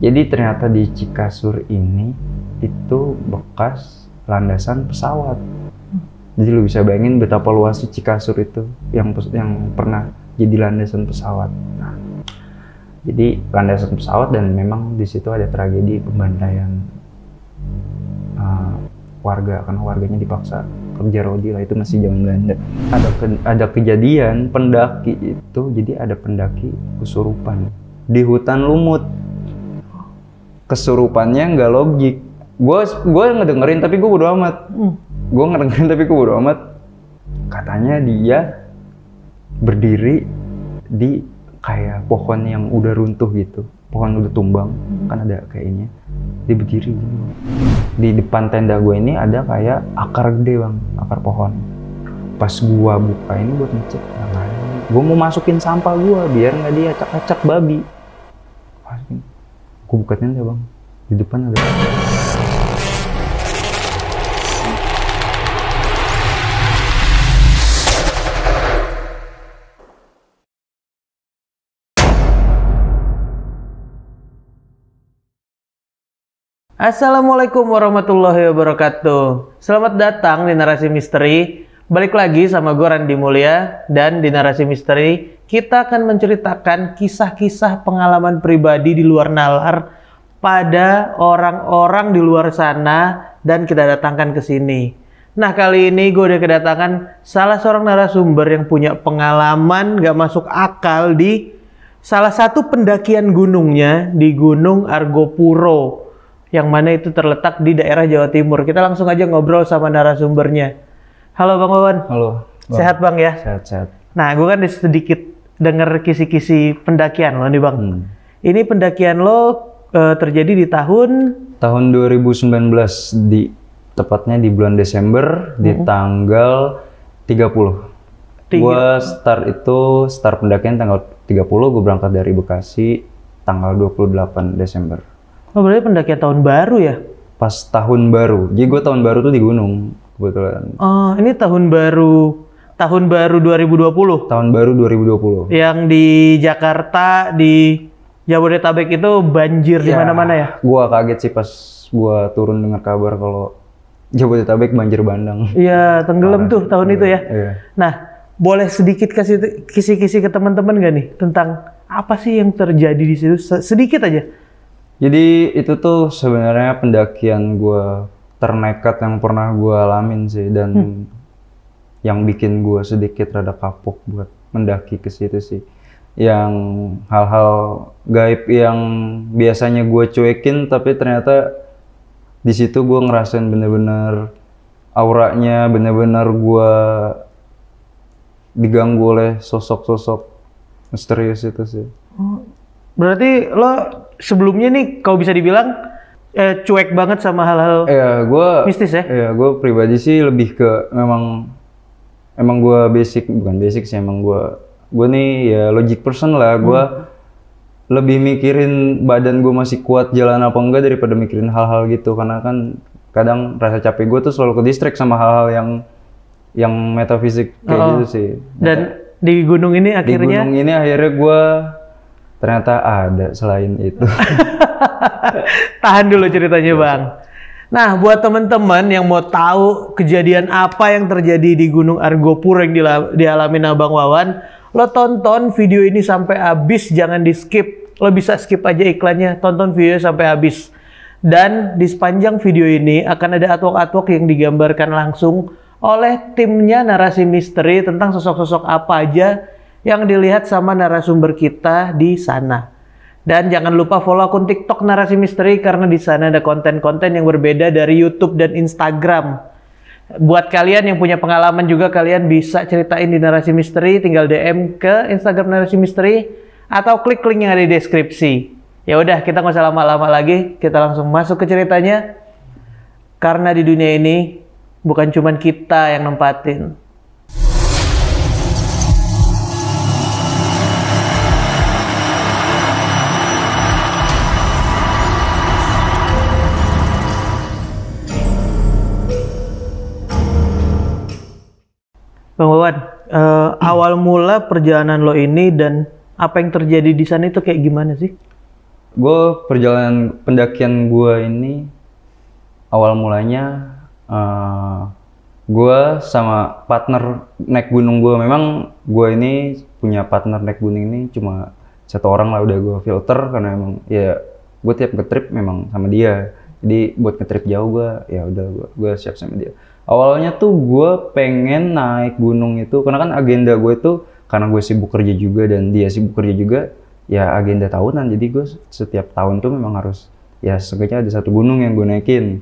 Jadi ternyata di Cikasur ini itu bekas landasan pesawat. Jadi lu bisa bayangin betapa luasnya Cikasur itu yang pernah jadi landasan pesawat. Nah, jadi landasan pesawat dan memang di situ ada tragedi pembantaian warga karena warganya dipaksa kerja rodi lah, itu masih zaman Belanda. Ada kejadian pendaki itu, jadi ada pendaki kesurupan di hutan lumut. Kesurupannya nggak logik. Gue ngedengerin tapi gue bodo amat. Katanya dia berdiri di kayak pohon yang udah runtuh gitu, pohon udah tumbang, kan ada kayaknya. Dia berdiri gitu. Di depan tenda gue ini ada kayak akar gede bang, akar pohon. Pas gue buka ini buat ngecek, gue mau masukin sampah gue biar nggak dia acak-acak babi. Gue buka tenda bang, di depan ada. Assalamualaikum warahmatullahi wabarakatuh. Selamat datang di Narasi Misteri. Balik lagi sama gue Randy Mulya. Dan di Narasi Misteri kita akan menceritakan kisah-kisah pengalaman pribadi di luar nalar pada orang-orang di luar sana dan kita datangkan ke sini. Nah, kali ini gue udah kedatangan salah seorang narasumber yang punya pengalaman gak masuk akal di salah satu pendakian gunungnya di Gunung Argopuro, yang mana itu terletak di daerah Jawa Timur. Kita langsung aja ngobrol sama narasumbernya. Halo Bang Wawan. Halo. Bang. Sehat Bang ya? Sehat. Nah, gue kan sedikit denger kisi-kisi pendakian lo nih Bang. Ini pendakian lo terjadi di tahun 2019, tepatnya di bulan Desember, di tanggal 30. Gue start pendakian tanggal 30, gue berangkat dari Bekasi tanggal 28 Desember. Oh, berarti pendakian tahun baru ya? Pas tahun baru. Jadi gue tahun baru tuh di gunung kebetulan. Oh, ini tahun baru 2020. Tahun baru 2020. Yang di Jakarta, di Jabodetabek itu banjir di mana-mana ya? Gua kaget sih pas gua turun dengar kabar kalau Jabodetabek banjir bandang. Iya, tenggelam tuh tahun itu ya. Iya. Nah, boleh sedikit kasih kisi-kisi ke teman-teman gak nih tentang apa sih yang terjadi di situ? Sedikit aja. Jadi itu tuh sebenarnya pendakian gue ternekat yang pernah gue alamin sih, dan yang bikin gue sedikit rada kapok buat mendaki ke situ sih. Yang hal-hal gaib yang biasanya gue cuekin, tapi ternyata di situ gue ngerasain bener-bener auranya, bener-bener gue diganggu oleh sosok-sosok misterius itu sih. Berarti lo sebelumnya nih kalau bisa dibilang cuek banget sama hal-hal mistis ya? Iya, gue pribadi sih lebih ke emang gue bukan basic sih, emang gue nih ya logic person lah. Gue lebih mikirin badan gue masih kuat jalan apa enggak daripada mikirin hal-hal gitu, karena kan kadang rasa capek gue tuh selalu ke distract sama hal-hal yang metafisik kayak gitu sih. Dan di gunung ini akhirnya gue ternyata ada selain itu. Tahan dulu ceritanya Bang. Nah, buat teman-teman yang mau tahu kejadian apa yang terjadi di Gunung Argopuro yang dialami Abang Wawan, lo tonton video ini sampai habis, jangan di skip. Lo bisa skip aja iklannya, tonton video sampai habis. Dan di sepanjang video ini akan ada artwork-artwork yang digambarkan langsung oleh timnya Narasi Misteri tentang sosok-sosok apa aja yang dilihat sama narasumber kita di sana. Dan jangan lupa follow akun TikTok Narasi Misteri karena di sana ada konten-konten yang berbeda dari YouTube dan Instagram. Buat kalian yang punya pengalaman juga, kalian bisa ceritain di Narasi Misteri, tinggal DM ke Instagram Narasi Misteri atau klik link yang ada di deskripsi. Ya udah, kita nggak usah lama-lama lagi, kita langsung masuk ke ceritanya. Karena di dunia ini bukan cuma kita yang nempatin. Bang Wawan, awal mula perjalanan lo ini dan apa yang terjadi di sana itu kayak gimana sih? gue perjalanan pendakian gue ini awal mulanya gue sama partner naik gunung gue. Memang gue ini punya partner naik gunung ini cuma satu orang lah, udah gue filter karena emang ya gue tiap ngetrip memang sama dia. Jadi buat ngetrip jauh gue ya udah gue siap sama dia. Awalnya tuh gue pengen naik gunung itu karena kan agenda gue itu karena gue sibuk kerja juga dan dia sibuk kerja juga, ya agenda tahunan. Jadi gue setiap tahun tuh memang harus ya seenggaknya ada satu gunung yang gue naikin.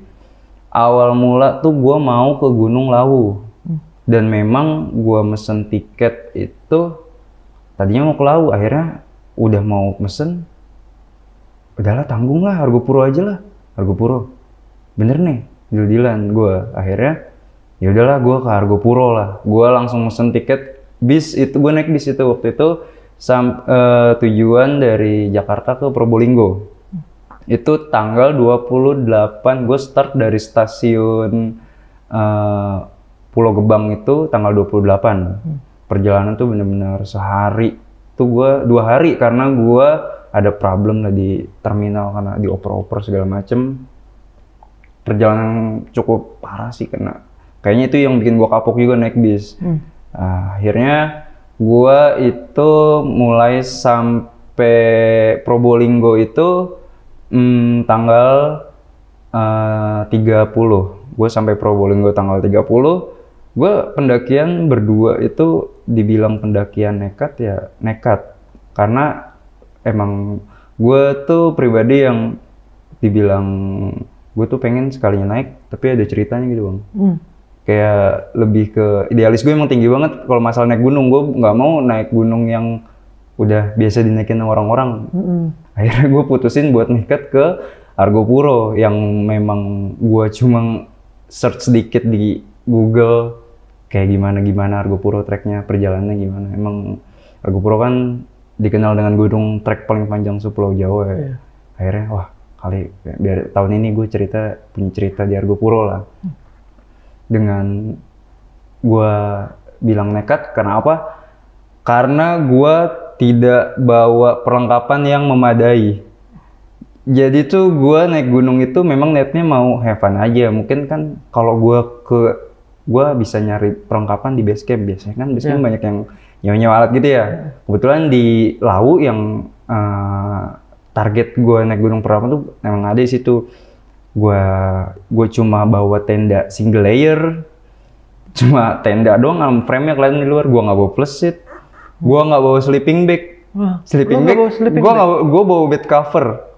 Awal mula tuh gue mau ke Gunung Lawu dan memang gue mesen tiket itu tadinya mau ke Lawu, akhirnya udah mau mesen, udahlah tanggung lah Argopuro aja lah, Argopuro bener nih deal-dealan gue. Akhirnya ya udahlah gue ke Argopuro lah, gue langsung mesen tiket bis itu, gue naik bis itu waktu itu tujuan dari Jakarta ke Probolinggo. Itu tanggal 28, gue start dari stasiun Pulau Gebang itu tanggal 28. Perjalanan tuh bener-bener sehari. Tuh gue 2 hari karena gue ada problem lah di terminal karena dioper-oper segala macem. Perjalanan cukup parah sih karena kayaknya itu yang bikin gue kapok juga naik bis. Akhirnya gue itu mulai sampai Probolinggo itu tanggal 30. Gue sampai Probolinggo tanggal 30. Gue pendakian berdua itu dibilang pendakian nekat ya nekat. Karena emang gue tuh pribadi yang dibilang gue tuh pengen sekalinya naik tapi ada ceritanya gitu bang. Kayak lebih ke idealis gue emang tinggi banget kalau masalah naik gunung. Gue nggak mau naik gunung yang udah biasa dinaikin orang-orang. Akhirnya gue putusin buat nekat ke Argopuro yang memang gue cuma search sedikit di Google kayak gimana Argopuro treknya, perjalanannya gimana. Emang Argopuro kan dikenal dengan gunung trek paling panjang sepulau Jawa ya. Akhirnya wah kali biar tahun ini gue punya cerita di Argopuro lah. Dengan gue bilang nekat karena apa? Karena gue tidak bawa perlengkapan yang memadai. Jadi tuh gue naik gunung itu memang niatnya mau have fun aja. Mungkin kan kalau gue bisa nyari perlengkapan di base camp. Biasanya kan base camp banyak yang nyewa-nyewa alat gitu ya. Kebetulan di Lawu yang target gue naik gunung pertama tuh memang ada di situ. Gue cuma bawa tenda single layer. Cuma tenda doang, frame-nya kelihatan di luar. Gue nggak bawa plus sheet. Gue nggak bawa sleeping bag. Gue bawa bed cover.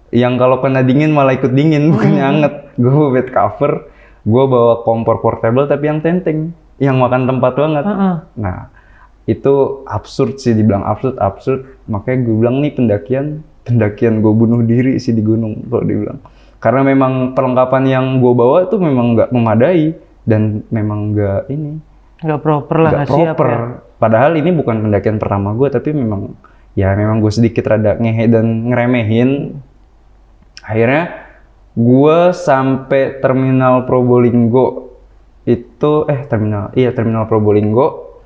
Yang kalau kena dingin malah ikut dingin, bukannya anget. Gue bawa bed cover. Gue bawa kompor portable tapi yang tenteng, yang makan tempat banget. Nah itu absurd sih, dibilang absurd. Makanya gue bilang nih pendakian gue bunuh diri sih di gunung kalau dibilang. Karena memang perlengkapan yang gue bawa tuh memang nggak memadai dan memang nggak proper lah, nggak siap ya. Padahal ini bukan pendakian pertama gue, tapi memang gue sedikit rada ngehe dan ngeremehin. Akhirnya gue sampai terminal Probolinggo itu terminal Probolinggo.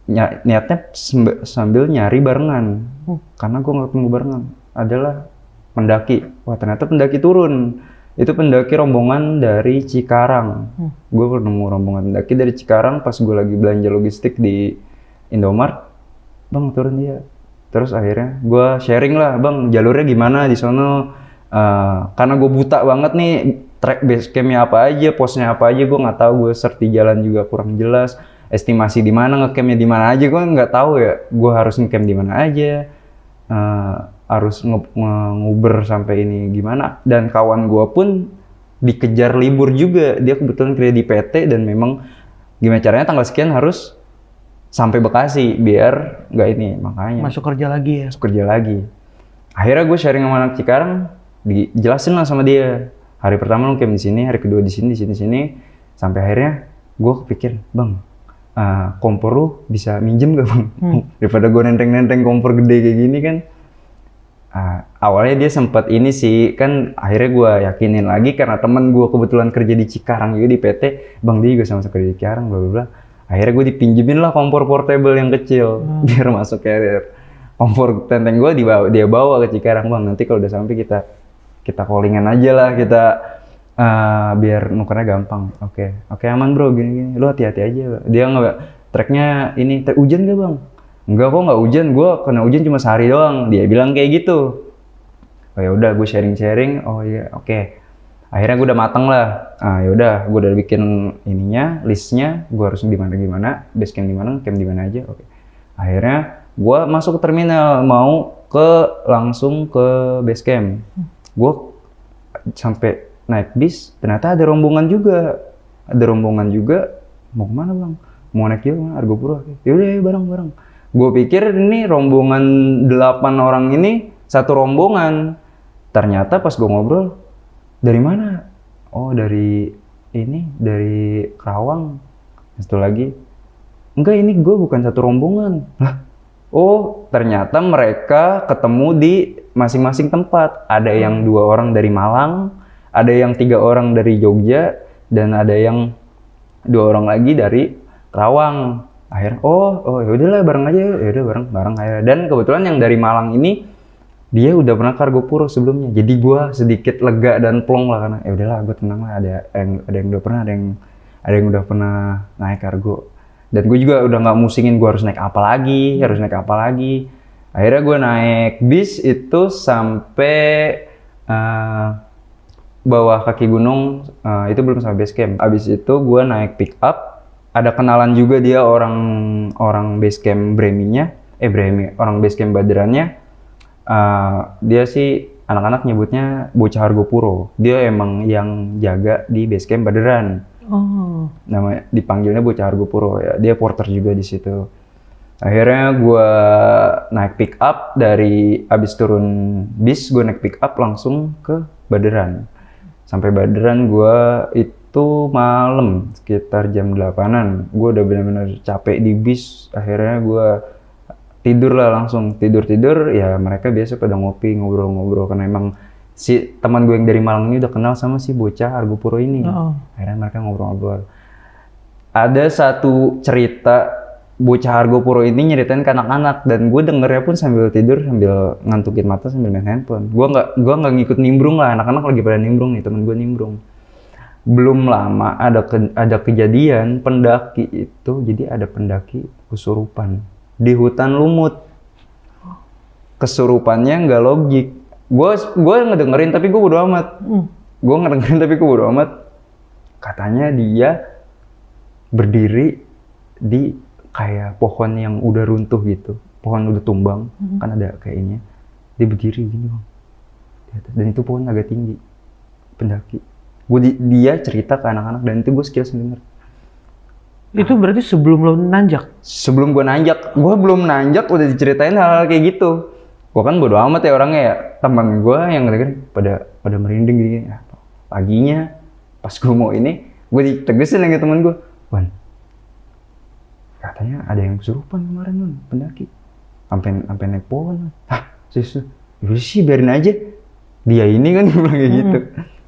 Niatnya sambil nyari barengan, karena gue nggak ketemu barengan. Adalah pendaki. Wah ternyata pendaki turun. Itu pendaki rombongan dari Cikarang. Gue nemu rombongan pendaki dari Cikarang pas gue lagi belanja logistik di Indomart. Bang turun dia. Terus akhirnya gue sharing lah, bang jalurnya gimana di sono. Karena gue buta banget nih, track base campnya apa aja, posnya apa aja gue nggak tahu. Gue search di jalan juga kurang jelas. Estimasi di mana, ngecampnya di mana aja gue nggak tahu ya. Gue harus ngecamp di mana aja. Harus nguber sampai ini gimana, dan kawan gue pun dikejar libur juga. Dia kebetulan kerja di PT dan memang gimana caranya tanggal sekian harus sampai Bekasi biar nggak ini, makanya masuk kerja lagi ya. Akhirnya gue sharing sama anak Cikarang, dijelasin lah sama dia. Hari pertama lu camp di sini, hari kedua di sini, sampai akhirnya gue kepikir, bang kompor lu bisa minjem gak bang? Daripada gue nenteng kompor gede kayak gini kan. Awalnya dia sempat ini sih, kan akhirnya gue yakinin lagi karena temen gue kebetulan kerja di Cikarang juga di PT, bang dia juga sama-sama kerja di Cikarang, bla bla bla. Akhirnya gue dipinjemin lah kompor portable yang kecil biar masuk carrier. kompor tenteng gue dia bawa ke Cikarang, Bang. Nanti kalau udah sampai kita callingan aja lah, kita biar nukernya gampang. Oke aman bro, gini lu hati-hati aja. Dia nggak treknya ini hujan gak Bang? Enggak kok, nggak hujan, gue kena hujan cuma sehari doang, dia bilang kayak gitu. Oh ya udah, gue sharing, oh iya oke. Akhirnya gue udah mateng lah. Ya udah, gue udah bikin ininya, listnya, gue harus gimana, base camp di mana aja. Oke. Akhirnya gue masuk ke terminal, mau langsung ke base camp. Gue sampai naik bis, ternyata ada rombongan juga. Mau kemana Bang? Mau naik juga Argopuro. Yaudah ya bareng. Gue pikir ini rombongan 8 orang ini satu rombongan. Ternyata pas gue ngobrol, dari mana? Oh dari Kerawang. Satu lagi, enggak ini gue bukan satu rombongan. Lah, oh ternyata mereka ketemu di masing-masing tempat. Ada yang 2 orang dari Malang, ada yang 3 orang dari Jogja, dan ada yang 2 orang lagi dari Kerawang. Akhirnya oh ya udahlah bareng aja, ya udah bareng akhirnya. Dan kebetulan yang dari Malang ini dia udah pernah ke Argopuro sebelumnya, jadi gue sedikit lega dan plong lah, karena ya udahlah gue tenang lah, ada yang udah pernah, ada yang udah pernah naik kargo, dan gue juga udah nggak musingin gue harus naik apa lagi. Akhirnya gue naik bis itu sampai bawah kaki gunung, itu belum sampai base camp. Abis itu gue naik pick up, ada kenalan juga dia orang base camp orang base camp Baderannya. Dia sih anak-anak nyebutnya bocah Argopuro. Dia emang yang jaga di base camp Baderan. Oh. Namanya dipanggilnya bocah Argopuro ya. Dia porter juga di situ. Akhirnya gue naik pick up abis turun bis, gue naik pick up langsung ke Baderan. Sampai Baderan gue itu malam sekitar jam 8-an. Gue udah benar-benar capek di bis. Akhirnya gue tidur lah langsung, tidur ya. Mereka biasa pada ngopi, ngobrol karena emang si teman gue yang dari Malang ini udah kenal sama si bocah Argopuro ini. Akhirnya mereka ngobrol. Ada satu cerita bocah Argopuro ini nyeritain ke anak-anak, dan gue dengernya pun sambil tidur, sambil ngantukin mata, sambil main handphone. Gue nggak ngikut nimbrung lah, anak-anak lagi pada nimbrung nih, temen gue nimbrung. Belum lama ada kejadian pendaki itu, jadi ada pendaki kesurupan di hutan lumut. Kesurupannya nggak logik. Gue ngedengerin tapi gue bodo amat. Katanya dia berdiri di kayak pohon yang udah runtuh gitu, pohon udah tumbang, kan ada kayaknya. Dia berdiri gini Bang, dan itu pohon agak tinggi. Pendaki. Dia cerita ke anak-anak, dan itu gue sekilas denger. Itu berarti sebelum lo nanjak? Sebelum gue nanjak, gue belum nanjak udah diceritain hal-hal kayak gitu. Gue kan bodo amat ya orangnya ya. Teman gue yang dengerin pada merinding gini. Ya, paginya pas gue mau ini, gue ditegesin lagi teman gue. Wan, katanya ada yang kesurupan kemarin Wan, pendaki. Sampai naik pohon. Hah, udah sih biarin aja. Dia ini kan bilang kayak gitu.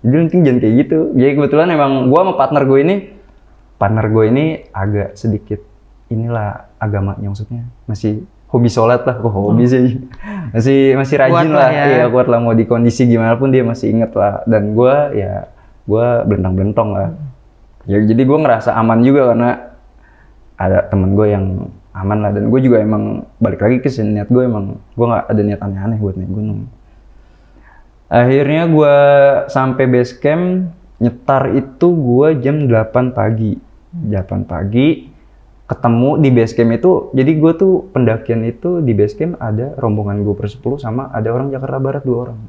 Jadi nanti jangan kayak gitu. Jadi kebetulan emang gue sama partner gue ini agak sedikit inilah agamanya, maksudnya masih hobi sholat lah, hobi sih, masih rajin lah, iya kuat lah, mau di kondisi gimana pun dia masih inget lah, dan gue belentang-belentong lah, ya jadi gue ngerasa aman juga karena ada temen gue yang aman lah, dan gue juga emang balik lagi ke sini, niat gue nggak ada niat aneh-aneh buat naik gunung. Akhirnya gue sampai base camp, nyetar itu gue jam 8 pagi. Ketemu di base camp itu, jadi gue tuh pendakian itu di base camp ada rombongan gue ber-10 sama ada orang Jakarta Barat 2 orang.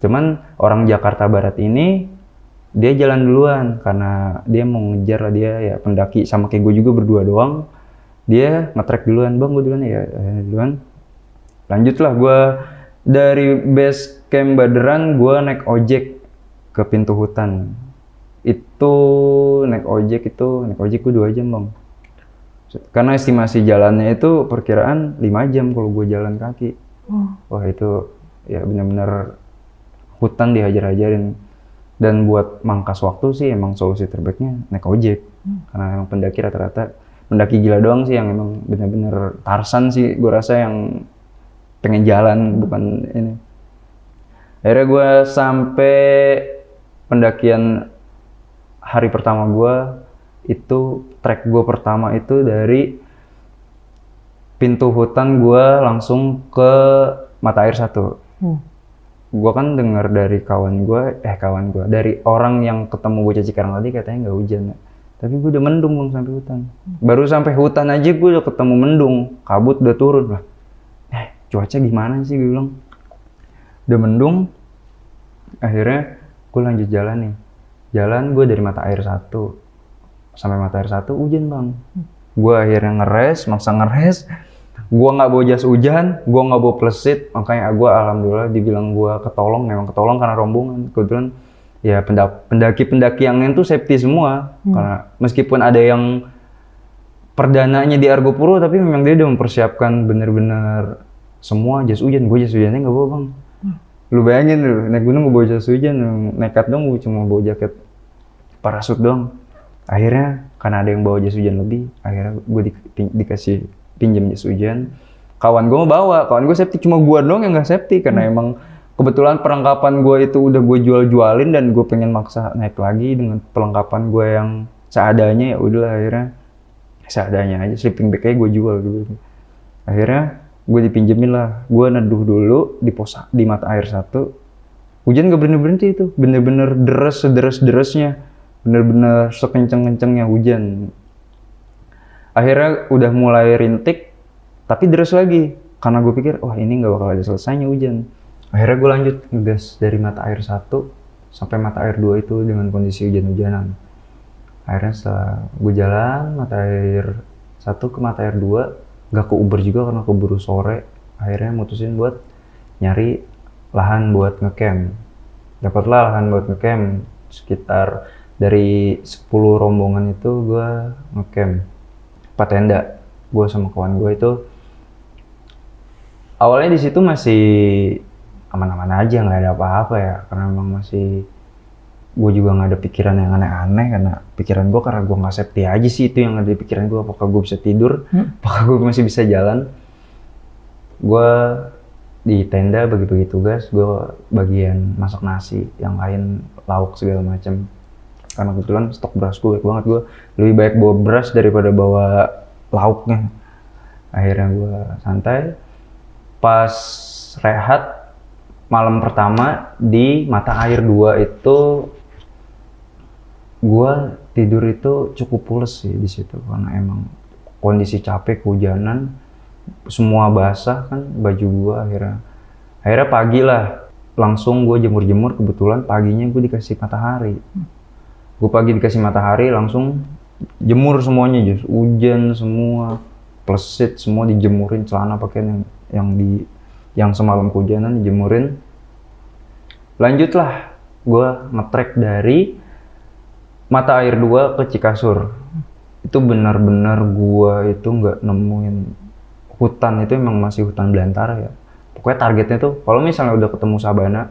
Cuman orang Jakarta Barat ini dia jalan duluan karena dia mau ngejar lah, dia ya pendaki sama kayak gue juga berdua doang. Dia nge-track duluan, Bang gue duluan ya, duluan. Lanjutlah gue dari base camp Baderan, gue naik ojek ke pintu hutan. Naik ojek gue 2 jam Bang. Karena estimasi jalannya itu perkiraan 5 jam kalau gue jalan kaki. Wah itu ya benar-benar hutan dihajar-hajarin. Dan buat mangkas waktu sih emang solusi terbaiknya naik ojek. Karena emang pendaki rata-rata pendaki gila doang sih yang emang bener-bener Tarzan sih gue rasa, yang pengen jalan bukan ini. Akhirnya gue sampai pendakian hari pertama gue itu, trek gue pertama itu dari pintu hutan gue langsung ke mata air 1. Gue kan dengar dari kawan gue, dari orang yang ketemu bocah Cikarang tadi katanya nggak hujan. Tapi gue udah mendung belum sampai hutan. Baru sampai hutan aja gue udah ketemu mendung, kabut udah turun lah. Cuaca gimana sih, gue bilang. Udah mendung, akhirnya gue lanjut jalan nih. Jalan gue dari mata air 1 sampai mata air 1 hujan bang. Gue akhirnya maksa ngeres. Gue nggak bawa jas hujan, gue nggak bawa plesit, makanya gue alhamdulillah dibilang gue ketolong, memang ketolong karena rombongan. Kebetulan ya pendaki-pendaki yang lain tuh safety semua, karena meskipun ada yang perdananya di Argopuro, tapi memang dia udah mempersiapkan bener-bener semua jas hujan. Gue jas hujannya nggak bawa bang. Lu bayangin lu, naik gunung gue bawa jas hujan, nekat dong gue cuma bawa jaket parasut doang. Akhirnya karena ada yang bawa jas hujan lebih, akhirnya gue dikasih pinjam jas hujan. Kawan gue mau bawa, kawan gue safety, cuma gue dong yang nggak safety karena emang kebetulan perlengkapan gue itu udah gue jualin dan gue pengen maksa naik lagi dengan perlengkapan gue yang seadanya. Ya udahlah, akhirnya seadanya aja, sleeping bag-nya gue jual gitu. Akhirnya gue dipinjemin lah, gue neduh dulu di mata air 1. Hujan gak berhenti itu, bener-bener sederesnya, bener-bener sekenceng-kencengnya hujan. Akhirnya udah mulai rintik, tapi deras lagi. Karena gue pikir, wah ini gak bakal ada selesainya hujan. Akhirnya gue lanjut ngegas dari mata air 1 sampai mata air 2 itu dengan kondisi hujan-hujanan. Akhirnya setelah gue jalan mata air 1 ke mata air 2, gak ke Uber juga karena keburu sore. Akhirnya mutusin buat nyari lahan buat ngecamp. Dapatlah lahan buat ngecamp. Sekitar dari 10 rombongan itu gue ngecamp 4 tenda. Gue sama kawan gue itu awalnya di situ masih aman-aman aja, nggak ada apa-apa ya, karena memang masih gue juga nggak ada pikiran yang aneh-aneh, karena pikiran gue karena gue nggak safety aja sih, itu yang ada di pikiran gue, apakah gue bisa tidur, apakah gue masih bisa jalan. Gue di tenda bagi-bagi tugas, gue bagian masak nasi, yang lain lauk segala macam. Karena kebetulan stok beras gue banyak banget, gue lebih baik bawa beras daripada bawa lauknya. Akhirnya gue santai. Pas rehat malam pertama di mata air 2 itu, gue tidur itu cukup pules sih di situ, karena emang kondisi capek, kehujanan, semua basah kan baju gue. Akhirnya pagi lah, langsung gue jemur-jemur. Kebetulan paginya gue dikasih matahari. Gue pagi dikasih matahari, langsung jemur semuanya, jas hujan semua, plesit semua dijemurin, celana pakaian yang semalam kehujanan dijemurin. Lanjutlah gue ngetrek dari mata air 2 ke Cikasur. Itu benar-benar gue itu nggak nemuin hutan, itu emang masih hutan belantara ya. Pokoknya targetnya tuh kalau misalnya udah ketemu Sabana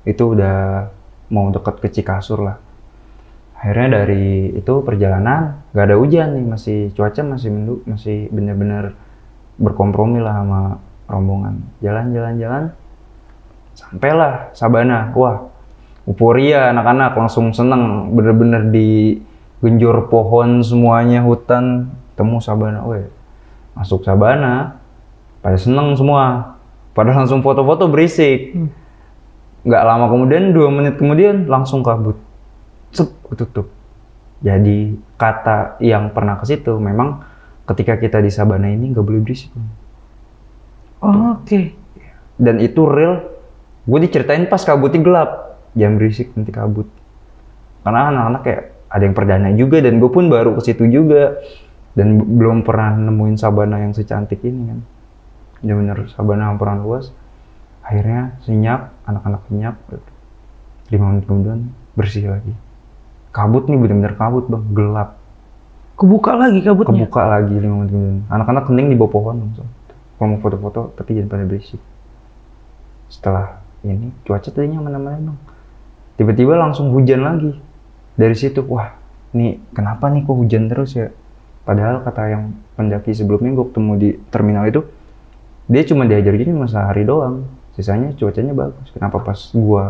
itu udah mau deket ke Cikasur lah. Akhirnya dari itu perjalanan gak ada hujan nih, cuaca masih mendung, masih bener-bener berkompromi lah sama rombongan. Jalan, sampailah Sabana. Wah, euforia anak-anak, langsung seneng, bener-bener digenjor pohon semuanya, hutan, temu Sabana. Weh, masuk Sabana, pada seneng semua, pada langsung foto-foto berisik. Nggak lama kemudian, 2 menit kemudian langsung kabut. Tutup. Jadi kata yang pernah ke situ, memang ketika kita di Sabana ini nggak boleh berisik. Oke. Dan itu real. Gue diceritain pas kabutnya gelap, jangan berisik nanti kabut. Karena anak-anak kayak ada yang perdana juga, dan gue pun baru ke situ juga dan belum pernah nemuin Sabana yang secantik ini kan. Bener-bener Sabana hamparan luas. Akhirnya senyap, anak-anak senyap. 5 menit kemudian bersih lagi. Kabut nih, bener-bener kabut bang, gelap. Kebuka lagi kabutnya? Kebuka lagi 5 menit kemudian. Anak-anak kening di bawah pohon langsung. Kalau mau foto-foto, tapi jangan pada berisik. Setelah ini, cuaca tadinya aman-aman bang. Tiba-tiba langsung hujan lagi. Dari situ, wah, nih kenapa nih kok hujan terus ya? Padahal kata yang pendaki sebelumnya gue ketemu di terminal itu, dia cuma diajar gini cuma sehari doang, sisanya cuacanya bagus. Kenapa pas gue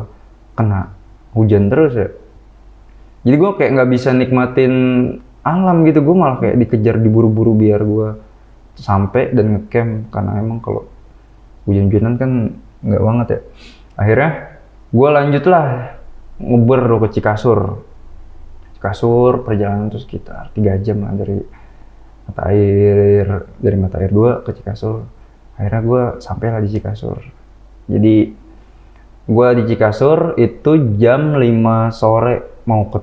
kena hujan terus ya? Jadi gue kayak nggak bisa nikmatin alam gitu, gue malah kayak dikejar diburu-buru biar gue sampai dan ngecamp, karena emang kalau hujan-hujanan kan nggak banget ya. Akhirnya gue lanjut lah nguber ke Cikasur. Cikasur perjalanan itu sekitar 3 jam lah dari mata air 2 ke Cikasur. Akhirnya gue sampailah di Cikasur. Jadi gue di Cikasur itu jam 5 sore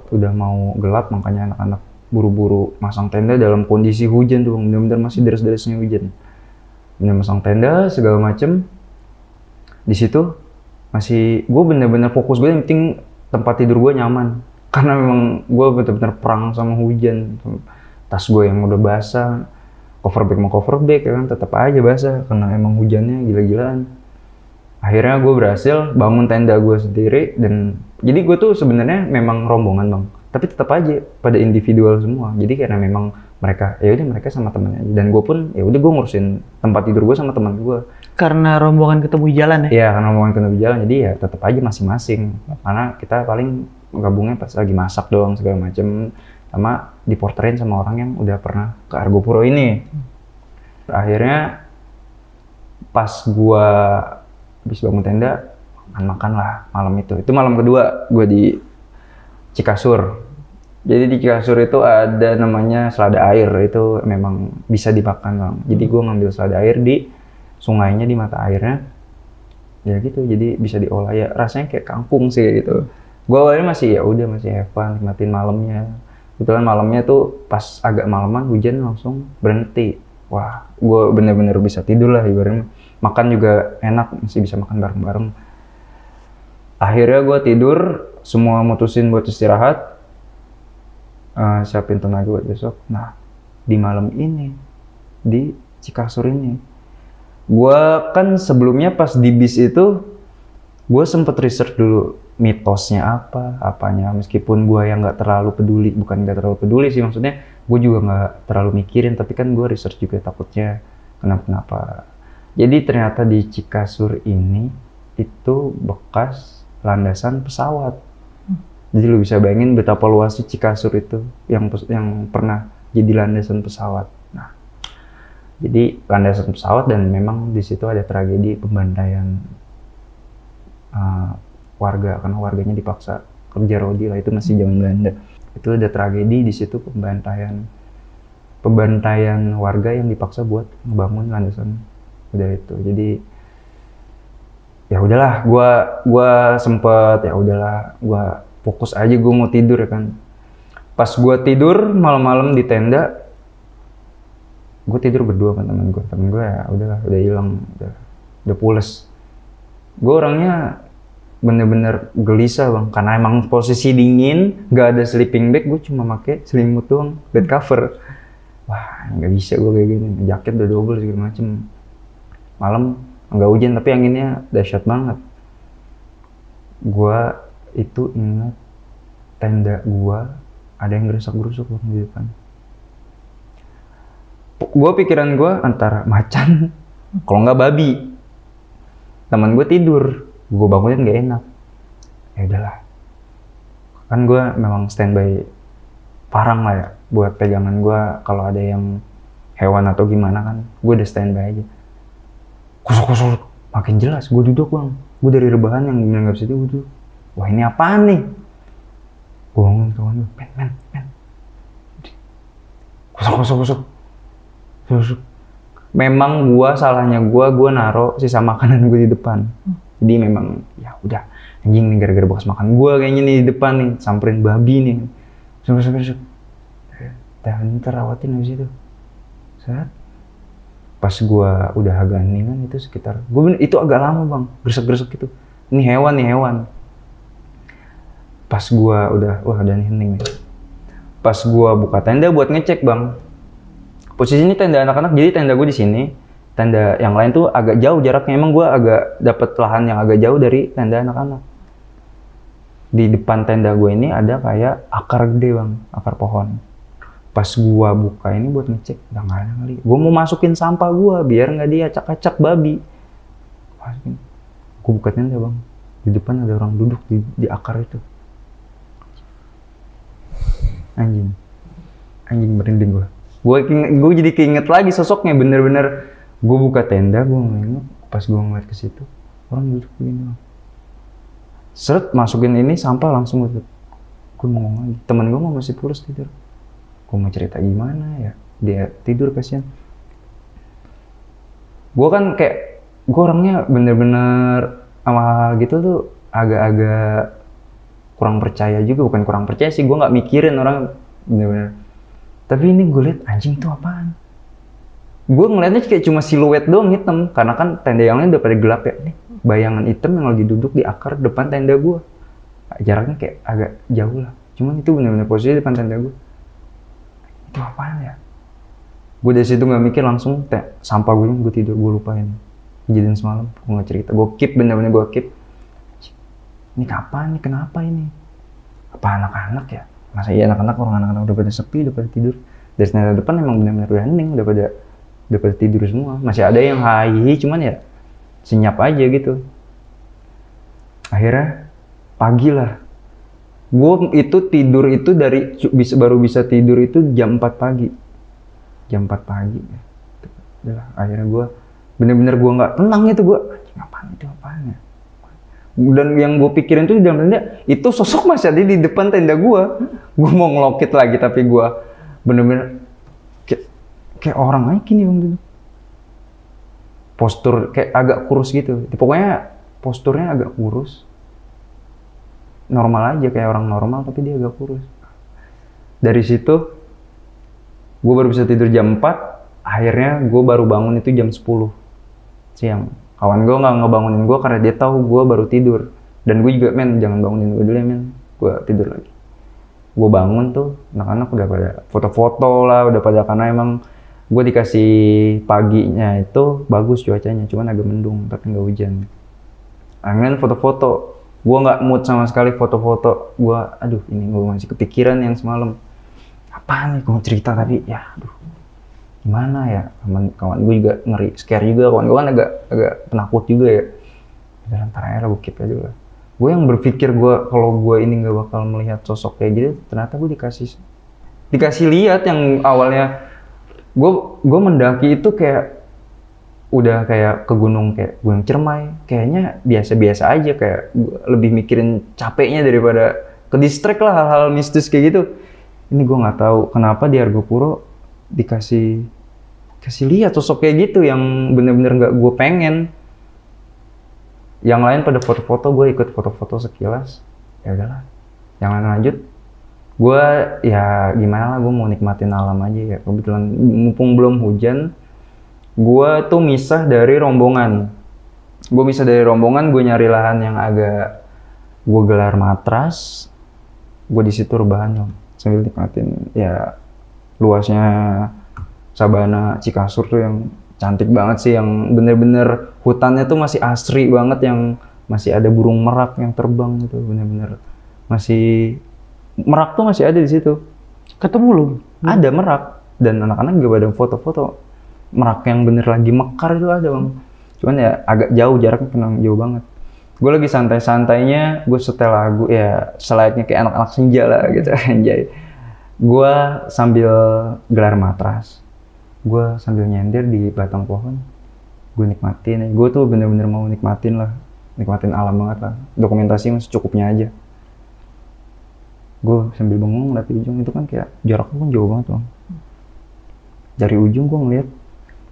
udah mau gelap, makanya anak-anak buru-buru masang tenda dalam kondisi hujan tuh, bener-bener masih deras-derasnya hujan. Bener masang tenda segala macem. Di situ masih gue bener-bener fokus, gue yang penting tempat tidur gue nyaman, karena memang gue bener-bener perang sama hujan. Tas gue yang udah basah, cover bag ya kan tetap aja basah karena emang hujannya gila-gilaan. Akhirnya gue berhasil bangun tenda gue sendiri, dan jadi gue tuh sebenarnya memang rombongan bang, tapi tetap aja pada individual semua. Jadi karena memang mereka sama temennya aja, dan gue pun ya udah gue ngurusin tempat tidur gue sama teman gue. Karena rombongan ketemu di jalan ya? Iya, karena rombongan ketemu di jalan, jadi ya tetap aja masing-masing. Karena kita paling gabungnya pas lagi masak doang segala macem, sama diporterin sama orang yang udah pernah ke Argopuro ini. Akhirnya pas gue habis bangun tenda, makan lah malam itu. Itu malam kedua gue di Cikasur. Jadi di Cikasur itu ada namanya selada air, itu memang bisa dimakan bang. Jadi gue ngambil selada air di sungainya, di mata airnya. Ya gitu, jadi bisa diolah ya. Rasanya kayak kangkung sih gitu. Gue awalnya masih have fun, nikmatin malamnya. Kebetulan malamnya tuh pas agak malaman hujan langsung berhenti. Wah, gue bener-bener bisa tidur lah ibaratnya. Makan juga enak, masih bisa makan bareng-bareng. Akhirnya gue tidur, semua mutusin buat istirahat, siapin tenaga buat besok. Nah, di malam ini, di Cikasur ini, gue kan sebelumnya pas di bis itu, gue sempet research dulu mitosnya apanya, meskipun gue yang nggak terlalu peduli, bukan nggak terlalu peduli sih, maksudnya gue juga nggak terlalu mikirin, tapi kan gue research juga takutnya kenapa-kenapa. Jadi ternyata di Cikasur ini itu bekas landasan pesawat. Jadi lu bisa bayangin betapa luasnya Cikasur itu yang pernah jadi landasan pesawat. Nah, jadi landasan pesawat, dan memang di situ ada tragedi pembantaian warga, karena warganya dipaksa kerja rodi lah, itu masih zaman Belanda. Itu ada tragedi di situ, pembantaian warga yang dipaksa buat ngebangun landasan. Udah itu, jadi ya udahlah, gua sempet ya udahlah, gua fokus aja, gua mau tidur ya kan. Pas gua tidur malam-malam di tenda, gua tidur berdua sama temen gue ya udahlah, udah hilang, udah pules. Gua orangnya bener-bener gelisah bang, karena emang posisi dingin, gak ada sleeping bag, gue cuma pakai selimut doang, bed cover. Wah, nggak bisa gue kayak gini, jaket udah double segala macem. Malam nggak hujan tapi anginnya dahsyat banget. Gua itu ingat tenda gua ada yang gerusak-gerusuk di depan. Gua pikiran gua antara macan, kalau nggak babi. Teman gua tidur, gua bangunin nggak enak. Ya udahlah, kan gua memang standby parang lah ya buat pegangan gua kalau ada yang hewan atau gimana kan, gua udah standby aja. Kusuk-kusuk, makin jelas. Gue duduk bang, gue dari rebahan yang nggak bisa tidur. Wah ini apaan nih? Gue ngomong kawan gue, men. Kusuk. Memang salahnya gue naro sisa makanan gue di depan. Jadi memang ya udah, anjing nih gara-gara bekas makan gue kayaknya nih di depan nih, samperin babi nih. Kusuk. Ntar rawatin habis itu. Saat pas gua udah agak heningan itu sekitar, itu agak lama bang, gresek-gresek gitu. Ini hewan. Pas gua udah hening nih. Pas gua buka tenda buat ngecek bang, posisinya tenda anak-anak, jadi tenda gua di sini, tenda yang lain tuh agak jauh jaraknya. Emang gua agak dapet lahan yang agak jauh dari tenda anak-anak. Di depan tenda gua ini ada kayak akar gede bang, akar pohon. Pas gua buka ini buat ngecek, udah nggak ada kali. Gua mau masukin sampah gua biar nggak diacak-acak babi. Masukin. Gua buka tenda bang, di depan ada orang duduk di akar itu. Anjing merinding gua. Gua jadi keinget lagi sosoknya, bener-bener. Gua buka tenda, gua ngeliat, pas gua ngeliat ke situ, orang duduk begini. Seret masukin ini sampah langsung gitu. Gua mau ngomong lagi, temen gua masih pulas tidur. Gua mau cerita gimana ya, dia tidur kasihan. Gua kan kayak, gua orangnya bener-bener sama gitu tuh agak-agak kurang percaya juga, bukan kurang percaya sih, gua nggak mikirin orang bener-bener. Tapi ini gue liat anjing itu apaan? Gue ngeliatnya kayak cuma siluet doang hitam, karena kan tenda yang lain udah pada gelap ya. Nih, bayangan hitam yang lagi duduk di akar depan tenda gue. Jaraknya kayak agak jauh lah, cuman itu bener-bener posisi depan tenda gue. Itu apaan ya? Gue dari situ nggak mikir, langsung sampah gue tidur, gue lupain kejadian semalam. Gue nggak cerita, gue keep, bener-bener gue keep. Ini kapan nih, kenapa ini? Apa anak-anak ya? Masa iya anak-anak, orang anak-anak udah pada sepi, udah pada tidur. Dari tenda depan emang bener-bener udah hening, udah pada tidur semua. Masih ada yang hai, cuman ya senyap aja gitu. Akhirnya pagi lah. Gue itu tidur itu baru bisa tidur itu jam 4 pagi. Jam 4 pagi. Udah, akhirnya gue bener-bener gue nggak tenang itu, gue ngapain itu apaan ya? Dan yang gue pikirin tuh di dalam tenda, itu sosok masih ada di depan tenda gue. Gue mau ngelokit lagi, tapi gue bener-bener kayak orang aja gini bang duduk. Postur kayak agak kurus gitu. Pokoknya posturnya agak kurus. Normal aja, kayak orang normal, tapi dia agak kurus. Dari situ, gue baru bisa tidur jam 4, akhirnya gue baru bangun itu jam 10 siang. Kawan gue nggak ngebangunin gue karena dia tahu gue baru tidur. Dan gue juga, men, jangan bangunin gue dulu ya, men. Gue tidur lagi. Gue bangun tuh, anak-anak udah pada foto-foto lah, udah pada, karena emang gue dikasih paginya itu bagus cuacanya, cuman agak mendung, tapi nggak hujan. Akhirnya foto-foto. Gue nggak mood sama sekali foto-foto. Gue, aduh, ini gue masih kepikiran yang semalam. Apaan nih, gue mau cerita tapi, ya, aduh, gimana ya? Kawan gue juga ngeri, scare juga. Kawan gue kan agak penakut juga ya. Dan antaranya lah, gue keep aja lah. Gue yang berpikir kalau gue ini nggak bakal melihat sosok kayak gitu, ternyata gue dikasih lihat yang awalnya gue mendaki itu kayak udah kayak ke gunung, kayak Gunung Ciremai, kayaknya biasa-biasa aja, kayak lebih mikirin capeknya daripada ke distract lah, hal-hal mistis kayak gitu. Ini gue nggak tahu kenapa di Argopuro dikasih lihat sosok kayak gitu yang bener-bener nggak gue pengen. Yang lain pada foto-foto, gue ikut foto-foto sekilas. Ya udahlah, yang lain lanjut. Gue ya gimana lah, gue mau nikmatin alam aja ya. Kebetulan mumpung belum hujan, gue tuh misah dari rombongan. Gue nyari lahan yang agak, gue gelar matras, gue di situ rebahan loh, sambil nikmatin ya luasnya sabana Cikasur tuh yang cantik banget sih, yang bener-bener hutannya tuh masih asri banget, yang masih ada burung merak yang terbang gitu, bener-bener merak tuh masih ada di situ. Ketemu lu? Ada merak, dan anak-anak juga pada foto-foto merak yang bener lagi mekar itu ada bang. Cuman ya agak jauh, jaraknya kenang jauh banget. Gue lagi santai-santainya, gue setel lagu ya selayaknya kayak anak-anak senja lah gitu, anjay. Gue sambil gelar matras, gue sambil nyender di batang pohon, gue nikmatin. Gue tuh bener-bener mau nikmatin alam banget lah. Dokumentasi masih cukupnya aja. Gue sambil bengong ngeliat ujung, itu kan kayak jaraknya kan jauh banget bang. Dari ujung gue ngeliat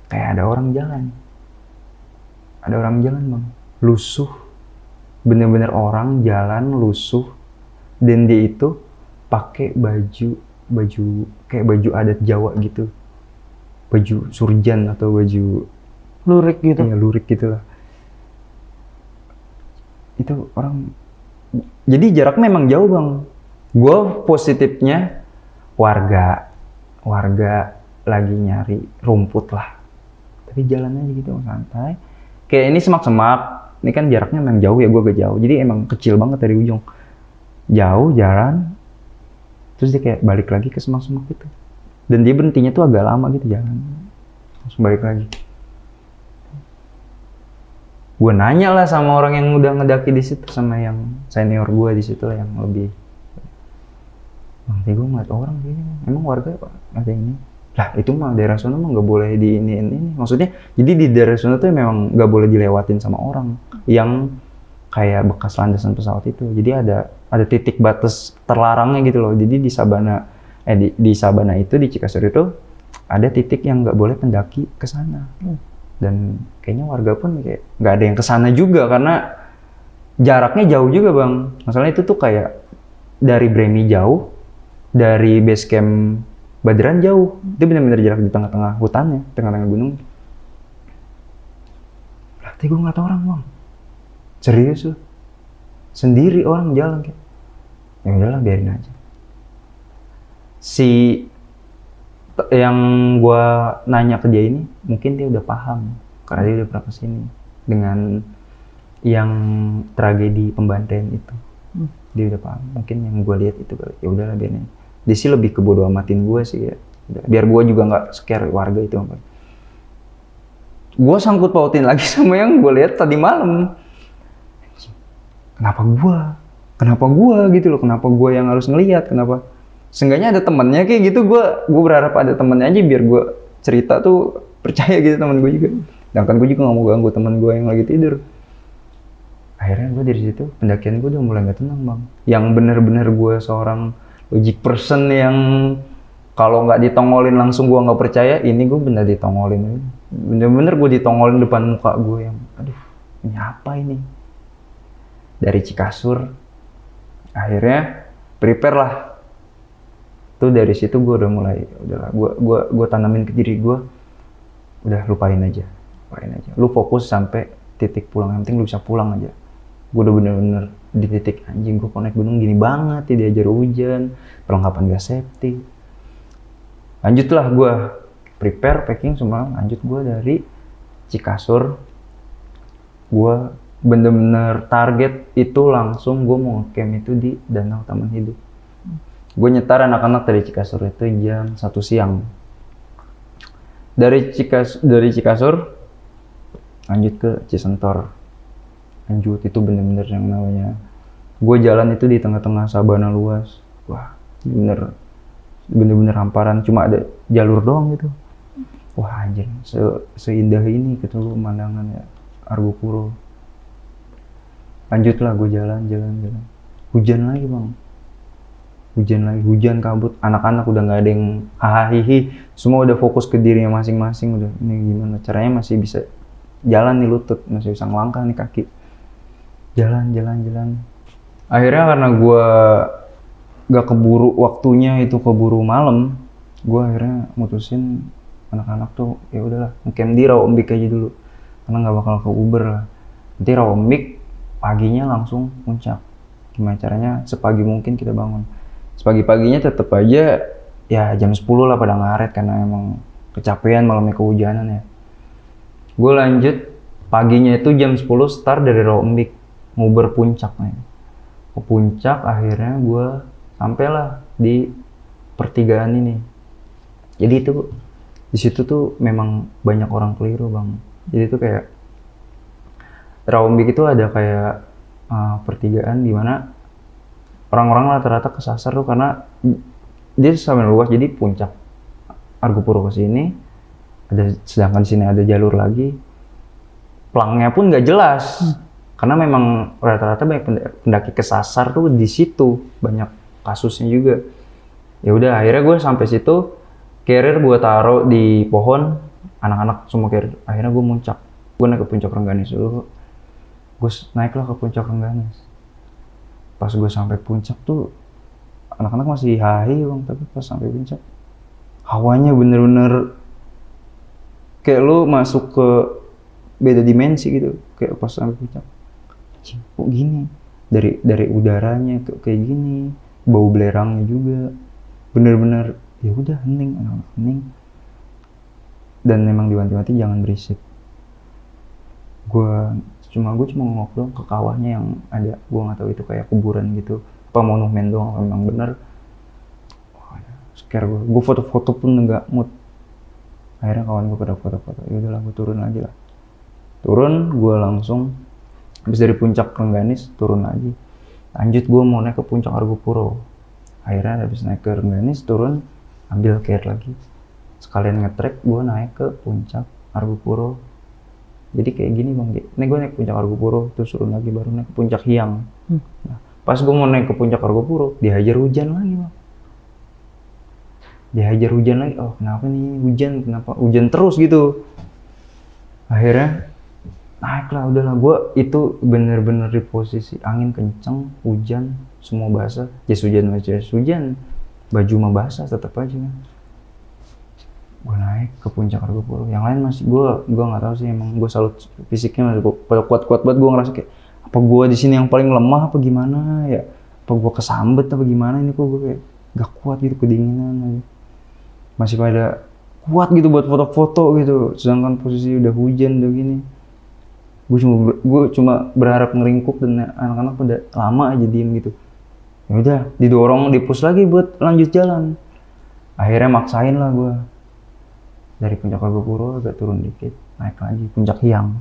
kayak ada orang jalan bang, lusuh, bener-bener orang jalan lusuh, dan dia itu pakai baju kayak baju adat Jawa gitu, baju surjan atau baju lurik gitu. Iya, lurik gitulah. Itu orang, jadi jarak memang jauh bang. Gue positifnya warga lagi nyari rumput lah, tapi jalan aja gitu santai. Kayak ini semak-semak, ini kan jaraknya memang jauh ya, gue agak jauh, jadi emang kecil banget dari ujung. Jauh jalan, terus dia kayak balik lagi ke semak-semak itu. Dan dia berhentinya tuh agak lama gitu jalan. Terus balik lagi. Gue nanya lah sama orang yang udah ngedaki di situ, sama yang senior gue di situ lah yang lebih. Bang, gue ngeliat orang gini, emang warga apa? Ada ini. Lah itu mah daerah sana mah nggak boleh di ini. Maksudnya, jadi di daerah sana tuh memang nggak boleh dilewatin sama orang yang kayak bekas landasan pesawat itu. Jadi ada titik batas terlarangnya gitu loh. Jadi di Sabana, di Sabana itu, di Cikasur itu ada titik yang nggak boleh pendaki ke sana. Dan kayaknya warga pun kayak nggak ada yang kesana juga karena jaraknya jauh juga bang. Masalahnya itu tuh kayak dari Bremi jauh, dari base camp Badran jauh. Itu benar-benar jarak di tengah-tengah hutannya, tengah-tengah gunung. Berarti gue nggak tahu orang bang. Serius loh. Sendiri orang jalan kayak. Ya udahlah biarin aja. Si yang gue nanya ke dia ini, mungkin dia udah paham karena dia udah pernah kesini dengan yang tragedi pembantaian itu. Dia udah paham. Mungkin yang gue lihat itu kali. Ya udahlah biarin. Dia sih lebih ke bodo amatin gue sih ya. Biar gue juga nggak scare warga itu. Gue sangkut pautin lagi sama yang gue lihat tadi malam. Kenapa gue gitu loh? Kenapa gue yang harus ngelihat? Kenapa? Seenggaknya ada temennya kayak gitu, gue berharap ada temennya aja biar gue cerita tuh percaya gitu temen gue juga. Sedangkan gue juga gak mau ganggu temen gue yang lagi tidur. Akhirnya gue dari situ pendakian gue udah mulai gak tenang bang. Yang bener-bener gue seorang logic person yang kalau nggak ditongolin langsung gue nggak percaya. Ini gue bener ditongolin, bener-bener gue ditongolin depan muka gue yang, aduh ini apa ini? Dari Cikasur, akhirnya prepare lah. Tuh dari situ gue udah mulai, udahlah gue tanamin ke diri gue, udah lupain aja. Lu fokus sampai titik pulang, yang penting lu bisa pulang aja. Gue udah bener-bener di titik anjing, gue naik gunung gini banget, diajar hujan, perlengkapan gak safety. Lanjutlah gue prepare, packing semua, lanjut gue dari Cikasur. Gue bener-bener target itu langsung gue mau camp itu di Danau Taman Hidup. Gue nyetar anak-anak dari Cikasur itu jam 1 siang. Dari Cikasur lanjut ke Cisentor. Lanjut itu bener-bener yang namanya. Gue jalan itu di tengah-tengah sabana luas. Wah, bener-bener hamparan, cuma ada jalur doang gitu. Wah anjir, seindah ini gitu loh pemandangan ya Argopuro. Lanjutlah gue jalan. Hujan lagi bang. Hujan kabut, anak-anak udah nggak ada yang hahaha, semua udah fokus ke dirinya masing-masing. Udah ini gimana caranya masih bisa jalan nih, lutut masih bisa ngelangkah nih kaki. Jalan. Akhirnya karena gue gak keburu waktunya, itu keburu malam, gue akhirnya mutusin anak-anak tuh ya udahlah ngecamp di Rawambik aja dulu karena nggak bakal ke Uber lah. Nanti Rawambik paginya langsung puncak. Gimana caranya sepagi mungkin kita bangun. Sepagi-paginya tetap aja ya jam 10 lah pada ngaret karena emang kecapean, malamnya kehujanan ya. Gue lanjut paginya itu jam 10 start dari Rawambik, nguber puncak nih. Ke puncak akhirnya gue sampailah di pertigaan ini. Jadi itu di situ tuh memang banyak orang keliru bang. Jadi itu kayak Rawambik itu ada kayak pertigaan di mana orang-orang rata-rata kesasar tuh karena dia sama luas. Jadi puncak Argopuro ke sini ada, sedangkan di sini ada jalur lagi. Pelangnya pun nggak jelas karena memang rata-rata banyak pendaki kesasar tuh di situ, banyak kasusnya juga. Ya udah akhirnya gue sampai situ, carrier gue taruh di pohon, anak-anak semua carrier. Akhirnya gue muncak, gue naik ke puncak Rengganis dulu. Gue naiklah ke puncak Rengganis. Pas gue sampai puncak tuh anak-anak masih hahi bang, tapi pas sampai puncak hawanya bener-bener kayak lu masuk ke beda dimensi gitu. Kayak pas sampai puncak, kok gini, dari udaranya tuh kayak gini, bau belerangnya juga bener-bener ya udah hening, anak-anak hening. Dan memang diwanti-wanti jangan berisik. Gue cuma ngomong doang ke kawahnya yang ada, gue nggak tahu itu kayak kuburan gitu apa monumen doang. Memang bener care gue foto-foto pun nggak mood. Akhirnya kawan gue pada foto-foto, ya udahlah gue turun lagi lah. Turun, gue langsung habis dari puncak Rengganis turun lagi. Lanjut gue mau naik ke puncak Argopuro. Akhirnya habis naik ke Rengganis turun, ambil care lagi. Sekalian nge-trek gue naik ke puncak Argopuro. Jadi kayak gini bang, nih gue naik ke puncak Argopuro, terus turun lagi baru naik ke puncak Hyang. Nah, pas gue mau naik ke puncak Argopuro, dihajar hujan lagi bang. Dihajar hujan lagi, oh kenapa nih hujan, kenapa hujan terus gitu. Akhirnya naiklah, udahlah gue itu bener-bener di posisi angin kenceng, hujan, semua basah, jas hujan, baju mah basah tetap aja kan. Gue naik ke puncak Argopuro, yang lain masih gue nggak tahu sih, emang gue salut fisiknya masih pada kuat-kuat banget. Gue ngerasa kayak apa gue di sini yang paling lemah apa gimana ya, apa gue kesambet apa gimana, ini kok gue kayak gak kuat gitu, kedinginan aja. Masih pada kuat gitu buat foto-foto gitu, sedangkan posisi udah hujan udah gini. Gue cuma berharap ngeringkuk dan anak-anak pada lama aja diem gitu. Ya udah didorong, dipush lagi buat lanjut jalan. Akhirnya maksain lah gue dari puncak Argopuro agak turun dikit, naik lagi puncak Hyang,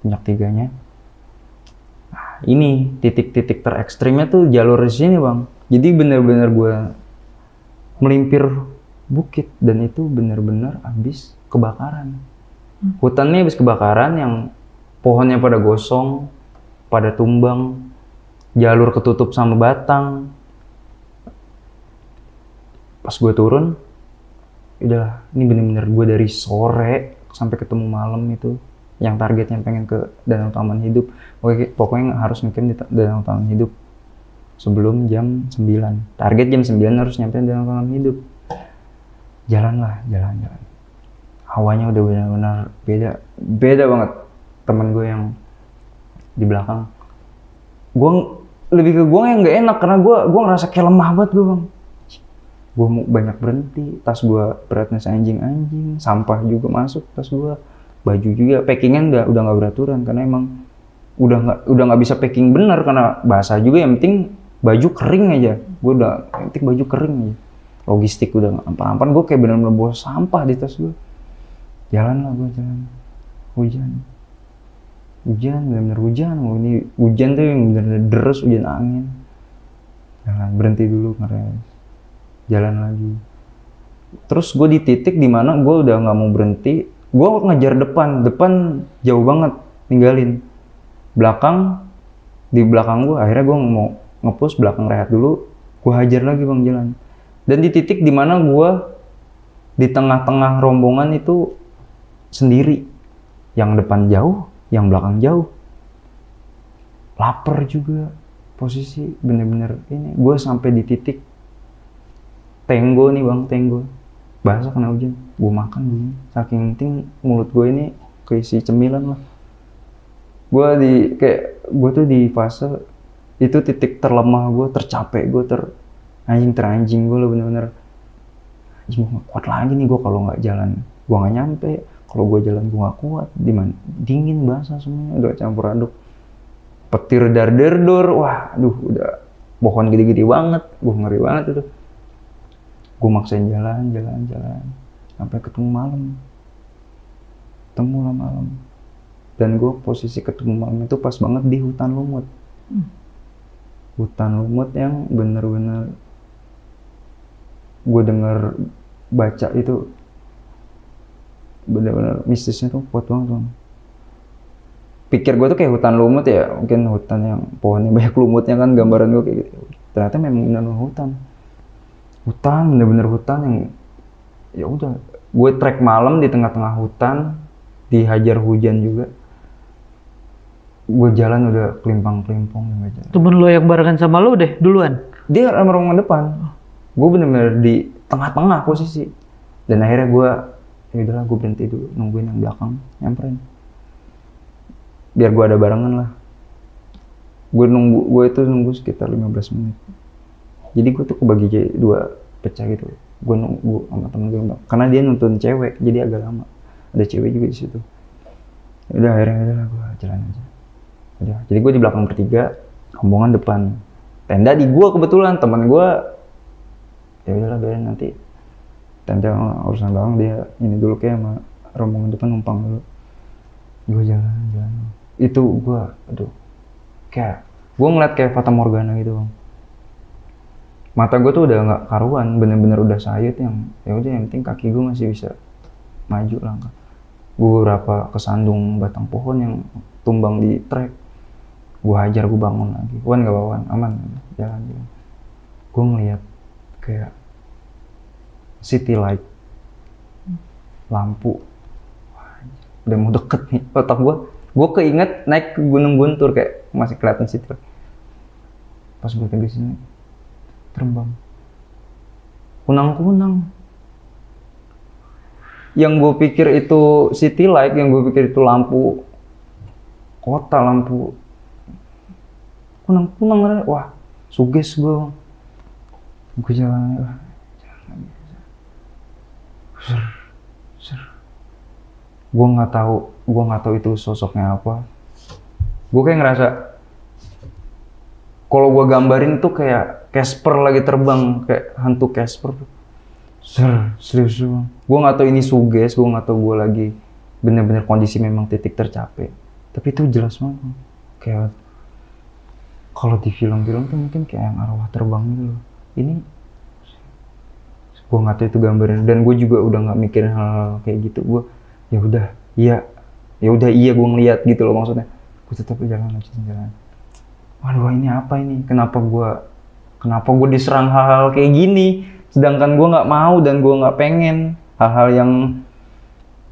puncak 3-nya. Nah, ini titik-titik terekstrimnya tuh jalur di sini bang. Jadi bener-bener gue melimpir bukit dan itu bener-bener habis kebakaran. Hutannya habis kebakaran, yang pohonnya pada gosong, pada tumbang, jalur ketutup sama batang. Pas gue turun, udah ini bener-bener gue dari sore sampai ketemu malam itu, yang targetnya pengen ke Danau Taman Hidup. Pokoknya harus ngecamp di Danau Taman Hidup sebelum jam 9. Target jam 9 harus nyampe Danau Taman Hidup. Jalan. Hawanya udah benar-benar beda banget. Temen gue yang di belakang, gue lebih ke gue yang nggak enak karena gue ngerasa kayak lemah banget gue bang. Gue mau banyak berhenti, tas gue beratnya anjing, sampah juga masuk tas gue, baju juga packingan udah nggak beraturan karena emang udah nggak bisa packing bener karena basah juga. Yang penting baju kering aja, yang penting baju kering aja. Logistik udah ampan-ampan, gue kayak bener-bener bawa sampah di tas gue. Jalan, hujan, bener-bener hujan. Oh, ini hujan tuh yang bener-bener deres, hujan angin. Jalan, berhenti dulu ngeres, jalan lagi. Terus gue di titik dimana gue udah nggak mau berhenti, gue ngejar depan jauh banget, ninggalin belakang. Di belakang gue akhirnya gue mau nge-push belakang, rehat dulu, gue hajar lagi bang jalan. Dan di titik dimana gue di tengah-tengah rombongan itu sendiri, yang depan jauh, yang belakang jauh, lapar juga, posisi bener-bener ini. Gue sampai di titik tenggo nih bang, basah kena hujan, gue makan dulu, saking penting mulut gue ini keisi cemilan lah. Gue tuh di fase itu titik terlemah gue, tercapek gue, teranjing gue lah bener-bener. Gue gak kuat lagi nih gue kalau nggak jalan, gue nggak nyampe. Kalau gue jalan gue nggak kuat, dingin, basah semuanya, udah campur aduk. Petir dar-der-dor, wah, aduh, udah pohon gede-gede banget, gue ngeri banget itu. Gue maksain jalan, sampai ketemu malam. Dan gue posisi ketemu malam itu pas banget di hutan lumut. Hutan lumut yang bener-bener gue denger baca itu bener-bener mistisnya tuh kuat banget bang. Pikir gue tuh kayak hutan lumut ya, mungkin hutan yang pohonnya banyak lumutnya kan, gambaran gue kayak gitu. Ternyata memang bener-bener hutan, bener-bener hutan yang ya udah. Gue trek malam di tengah-tengah hutan, dihajar hujan juga. Gue jalan udah kelimpang-kelimpong. Temen lo yang barengan sama lo deh duluan? Dia rombongan depan. Gue bener-bener di tengah-tengah posisi. Dan akhirnya gue, ya udahlah gue berhenti dulu, nungguin yang belakang nyamperin. Biar gue ada barengan lah. Gue itu nunggu sekitar 15 menit. Jadi gue tuh kebagi jadi 2 pecah gitu. Gue nunggu sama temen gue, karena dia nuntun cewek, jadi agak lama. Ada cewek juga di situ. Udah akhirnya gue jalan aja. Udah. Jadi gue di belakang bertiga, rombongan depan. Tenda di gue kebetulan, temen gue ya udahlah biarin nanti tenda urusan bang dia ini dulu kayak sama rombongan depan numpang dulu. Gue jalan itu gue aduh kayak gue ngeliat kayak Fata Morgana gitu bang. Mata gue tuh udah nggak karuan, bener-bener udah sayut yang ya udah yang penting kaki gue masih bisa maju langkah. Gue berapa kesandung batang pohon yang tumbang di trek, gue hajar, gue bangun lagi. Wan gak bawa, aman, jalan. Gue ngeliat kayak city light, lampu, wah, udah mau deket nih. Otak gue keinget naik ke Gunung Guntur kayak masih kelihatan city light. Pas gue ke sini, terbang, kunang-kunang. Yang gue pikir itu city light, yang gue pikir itu lampu kota, lampu kunang-kunang. Wah, suges gue. Gue jalan gue nggak tahu itu sosoknya apa. Gue kayak ngerasa kalau gue gambarin tuh kayak Casper lagi terbang, kayak hantu Casper. Serius gue nggak tahu ini suges, gue nggak tahu gue lagi bener-bener kondisi memang titik tercapai. Tapi itu jelas banget, kayak kalau di film-film tuh mungkin kayak yang arwah terbang gitu loh. Ini gue nggak tahu itu gambarnya, dan gue juga udah nggak mikirin hal kayak gitu. Gue ya udah iya gue ngeliat gitu loh, maksudnya gue tetap jalan. Waduh, ini apa ini? Kenapa gue diserang hal-hal kayak gini? Sedangkan gue nggak mau dan gue nggak pengen hal-hal yang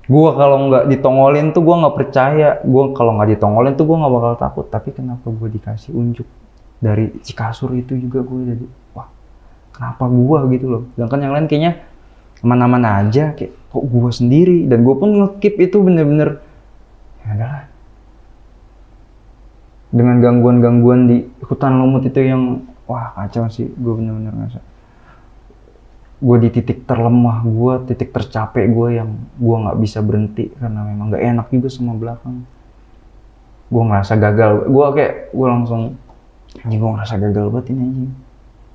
gue kalau nggak ditongolin tuh gue nggak percaya. Gue kalau nggak ditongolin tuh gue nggak bakal takut. Tapi kenapa gue dikasih unjuk dari si kasur itu juga gue jadi wah, kenapa gue gitu loh? Sedangkan yang lain kayaknya aman-aman aja, kayak kok gue sendiri. Dan gue pun nge-keep itu bener-bener ya adalah dengan gangguan-gangguan di hutan lumut itu yang wah kacau sih. Gue bener-bener ngerasa gue di titik terlemah gue, titik tercapek gue yang gue nggak bisa berhenti karena memang nggak enak juga sama belakang. Gue ngerasa gagal, gue langsung gue ngerasa gagal banget ini anjing.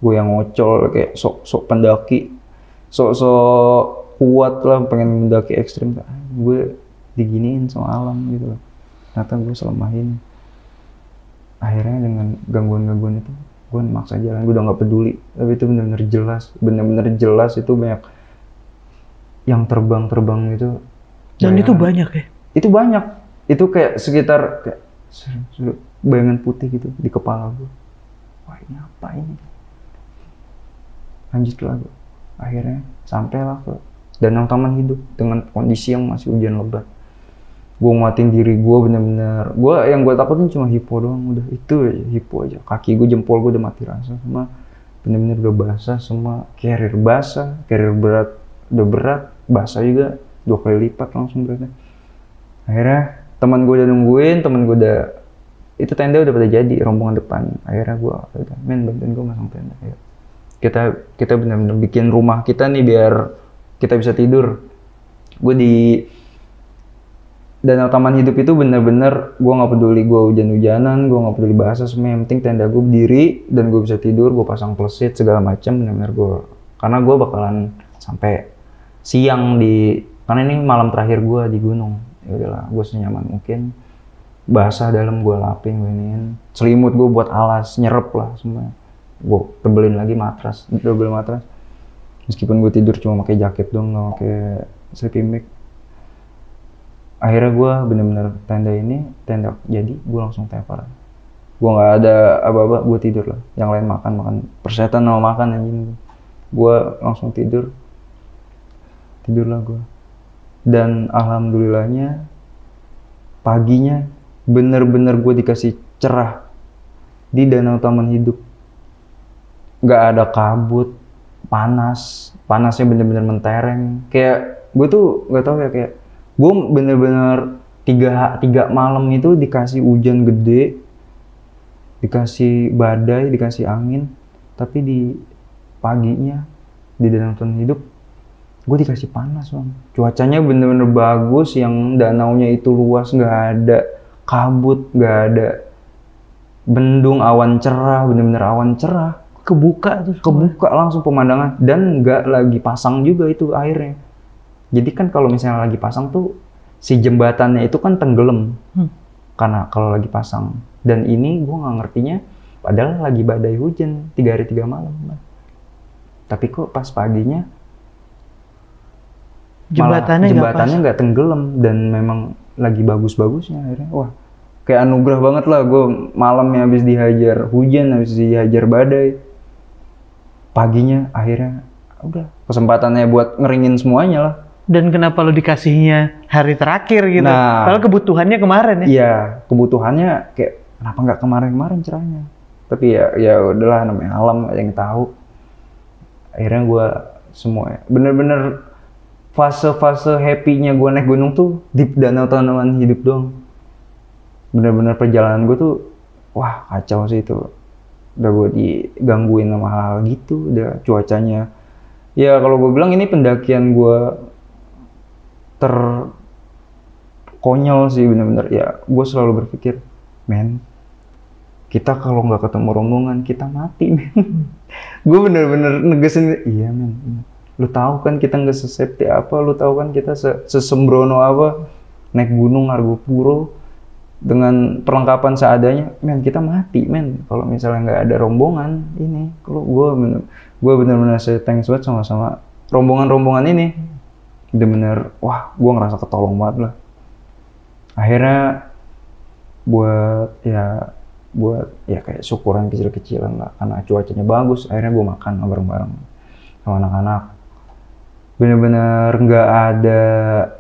Gue yang ngocol kayak sok pendaki, sok kuat lah, pengen mendaki ekstrim. Gue diginiin sama alam gitu loh. Ternyata gue selemah ini. Akhirnya dengan gangguan-gangguan itu gue maksa jalan, gue udah nggak peduli. Tapi itu bener-bener jelas itu banyak yang terbang gitu. Dan itu banyak ya? Itu banyak, itu kayak sekitar kayak bayangan putih gitu di kepala gue. Wah, ini apa ini? Lanjutlah gue, akhirnya sampailah ke Danau Taman Hidup dengan kondisi yang masih hujan lebat. Gue nguatin diri gue bener-bener, yang gue takutin cuma hipo doang, udah itu aja, hipo aja. Kaki gue, jempol gue udah mati rasa semua, bener-bener udah basah semua, carrier berat, udah berat, basah juga 2 kali lipat langsung beratnya. Akhirnya teman gue udah nungguin, itu tenda udah pada jadi, rombongan depan. Akhirnya gue udah, bantuin gue masang tenda. Ayo. Kita bener-bener bikin rumah kita nih biar kita bisa tidur. Gue di Danau Taman Hidup itu bener-bener gue nggak peduli gue hujan-hujanan, gue nggak peduli bahasa, semua yang penting tenda gue berdiri dan gue bisa tidur. Gue pasang plesit segala macam, bener-bener karena gue bakalan sampai siang karena ini malam terakhir gue di gunung. Ya udahlah, gue senyaman mungkin, basah dalam gue lapin, selimut gue buat alas, nyerep lah semua. Gue tebelin lagi double matras. Meskipun gue tidur cuma pakai jaket doang, nggak pakai sleeping bag. Akhirnya gue bener-bener tenda jadi, gue langsung tepar. Gue nggak ada apa-apa, gue tidur lah. Yang lain makan persetan sama makan anjing. Gue langsung tidurlah gue. Dan alhamdulillahnya paginya bener-bener gue dikasih cerah di Danau Taman Hidup. Nggak ada kabut, panasnya bener-bener mentereng. Kayak gue tuh nggak tahu ya, kayak gue bener-bener tiga malam itu dikasih hujan gede, dikasih badai, dikasih angin, tapi di paginya di Danau Taman Hidup gue dikasih panas bang. Cuacanya bener-bener bagus, yang danaunya itu luas, nggak ada kabut, nggak ada bendung, awan cerah, bener-bener awan cerah. kebuka tuh. Kebuka langsung pemandangan, dan nggak lagi pasang juga itu airnya. Jadi kan kalau misalnya lagi pasang tuh si jembatannya itu kan tenggelam karena kalau lagi pasang. Dan ini gue nggak ngertinya, padahal lagi badai hujan 3 hari 3 malam. Tapi kok pas paginya Jembatannya nggak tenggelam, dan memang lagi bagus-bagusnya akhirnya. Wah, kayak anugerah banget lah. Gue malamnya habis dihajar hujan, habis dihajar badai, paginya akhirnya udah kesempatannya buat ngeringin semuanya lah. Dan kenapa lo dikasihnya hari terakhir gitu? Nah, padahal kebutuhannya kemarin ya? Iya, kebutuhannya kayak kenapa nggak kemarin-kemarin cerahnya. Tapi ya udahlah, namanya alam, ada yang tahu. Akhirnya gue semua bener-bener fase-fase happy-nya gue naik gunung tuh di Danau Tanaman Hidup doang. Bener-bener perjalanan gue tuh, wah kacau sih itu. Udah gue digangguin sama hal gitu, udah cuacanya. Ya kalau gue bilang ini pendakian gue terkonyol sih bener-bener. Ya gue selalu berpikir, men, kita kalau nggak ketemu rombongan kita mati, men. Gue bener-bener negesin, iya men. Lu tahu kan kita nggak sesafety apa, lu tahu kan kita sesembrono apa, naik gunung Argopuro dengan perlengkapan seadanya, men, kita mati, men, kalau misalnya nggak ada rombongan ini. Kalau gue bener-bener thanks banget sama rombongan ini, bener-bener, wah, gue ngerasa ketolong banget lah. Akhirnya buat kayak syukuran kecil-kecilan lah, karena cuacanya bagus. Akhirnya gue makan bareng-bareng sama anak-anak. Bener-bener nggak ada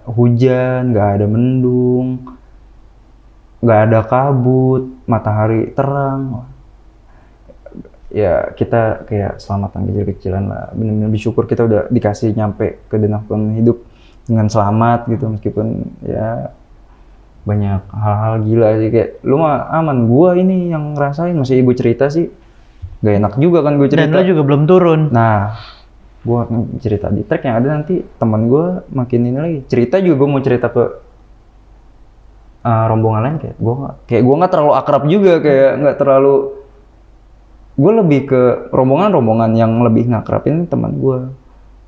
hujan, nggak ada mendung, nggak ada kabut, matahari terang. Ya kita kayak selamatan kecil-kecilan lah. Bener-bener bersyukur kita udah dikasih nyampe ke Danau Tanaman Hidup dengan selamat gitu, meskipun ya banyak hal-hal gila sih. Kayak lu mah aman, gua ini yang ngerasain. Masih ibu cerita sih gak enak juga kan gue cerita. Dan lu juga belum turun. Nah, gue cerita di trek yang ada, nanti teman gue makin ini lagi cerita juga. Gue mau cerita ke rombongan lain, kayak gue nggak terlalu akrab juga, kayak nggak terlalu. Gue lebih ke rombongan yang lebih ngakrapin teman gue.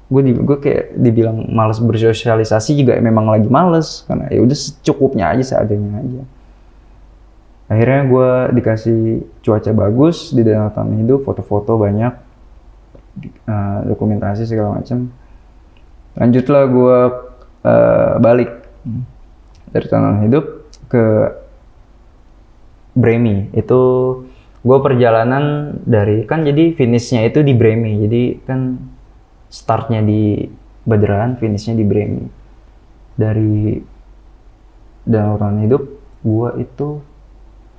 Gue kayak dibilang malas bersosialisasi juga, memang lagi males, karena ya udah secukupnya aja, seadanya aja. Akhirnya gue dikasih cuaca bagus di Danau Tanaman Hidup, foto-foto banyak, dokumentasi segala macam. Lanjutlah gue balik dari Tanaman Hidup ke Bremi. Itu gue perjalanan dari, kan jadi finishnya itu di Bremi, jadi kan startnya di Badraan, finishnya di Bremi. Dari Danau Tanaman Hidup gue itu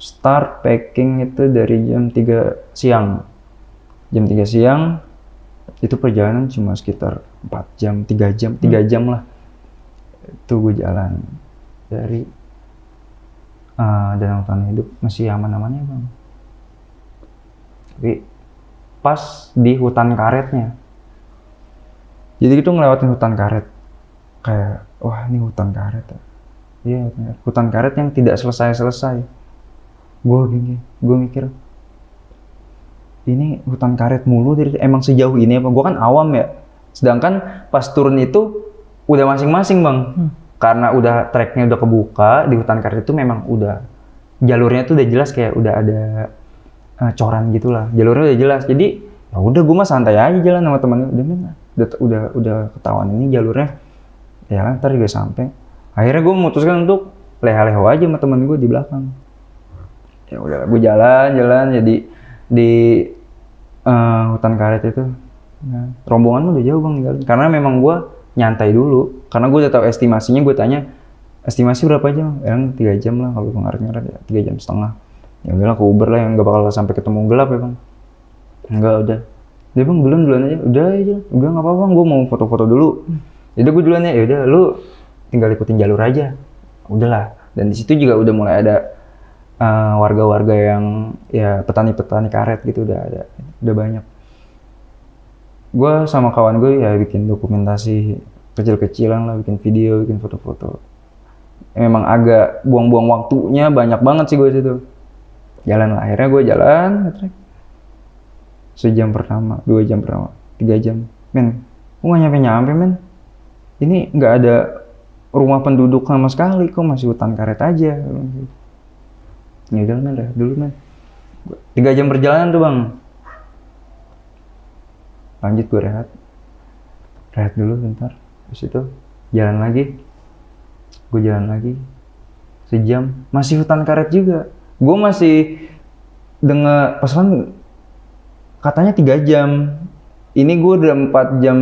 start packing itu dari jam 3 siang. Jam 3 siang itu perjalanan cuma sekitar 4 jam, 3 jam lah. Itu gue jalan dari Danau Tanaman Hidup masih aman-amannya, Bang. Tapi pas di hutan karetnya. Jadi itu ngelewatin hutan karet. Kayak, wah ini hutan karet ya. Iya, hutan karet yang tidak selesai-selesai. Gue mikir, ini hutan karet mulu, emang sejauh ini apa? Gue kan awam ya. Sedangkan pas turun itu udah masing-masing, Bang. Karena udah treknya udah kebuka, di hutan karet itu memang udah jalurnya tuh udah jelas, kayak udah ada coran gitulah. Jalurnya udah jelas. Jadi ya udah, gue mah santai aja jalan sama temen. Udah ketahuan ini jalurnya. Ya kan, ntar juga sampai. Akhirnya gue memutuskan untuk leha-leho aja sama temen gue di belakang. Ya udah, gue jalan jadi di hutan karet itu. Nah, rombongan udah jauh, Bang, jalan. Karena memang gue nyantai dulu, karena gue udah tahu estimasinya. Gue tanya, estimasi berapa jam? Yang 3 jam lah, kalau gue ngaret-ngaret ya 3 jam setengah. Ya udahlah, ke Uber lah yang gak bakal sampai ketemu gelap ya, Bang. Enggak, udah. Dia, Bang, duluan aja. Udah nggak apa-apa, Bang, gue mau foto-foto dulu. Jadi gue duluan ya udah, lu tinggal ikutin jalur aja. Udahlah. Dan di situ juga udah mulai ada warga-warga yang ya petani-petani karet gitu, udah banyak. Gue sama kawan gue ya bikin dokumentasi kecil-kecilan lah, bikin video, bikin foto-foto. Memang agak buang-buang waktunya banyak banget sih gue situ. Jalan lah, akhirnya gue jalan. sejam pertama, 2 jam pertama, 3 jam, men, gua nggak nyampe men. Ini nggak ada rumah penduduk sama sekali, kok masih hutan karet aja. Ya udah men, rehat dulu men. 3 jam perjalanan tuh bang. Lanjut gue rehat dulu bentar. Terus itu jalan lagi, gue jalan lagi sejam, masih hutan karet juga. Gue masih dengar pesan katanya 3 jam. Ini gue udah 4 jam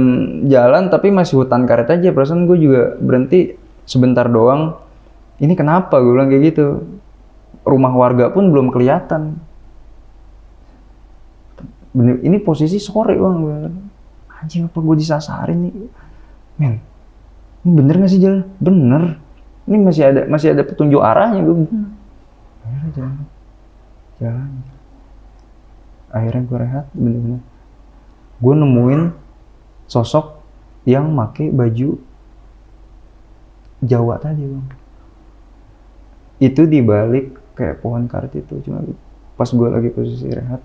jalan tapi masih hutan karet aja. Perasaan gue juga berhenti sebentar doang. Ini kenapa? Gue bilang kayak gitu. Rumah warga pun belum kelihatan. Bener, ini posisi sore bang. Anjing, apa gue disasarin nih? Men, ini bener nggak sih jalan? Bener. Ini masih ada petunjuk arahnya gue. Akhirnya jalan. Akhirnya gue rehat, bener-bener. Gue nemuin sosok yang pakai baju Jawa tadi bang. Itu di balik kayak pohon karet itu, cuma pas gue lagi posisi rehat.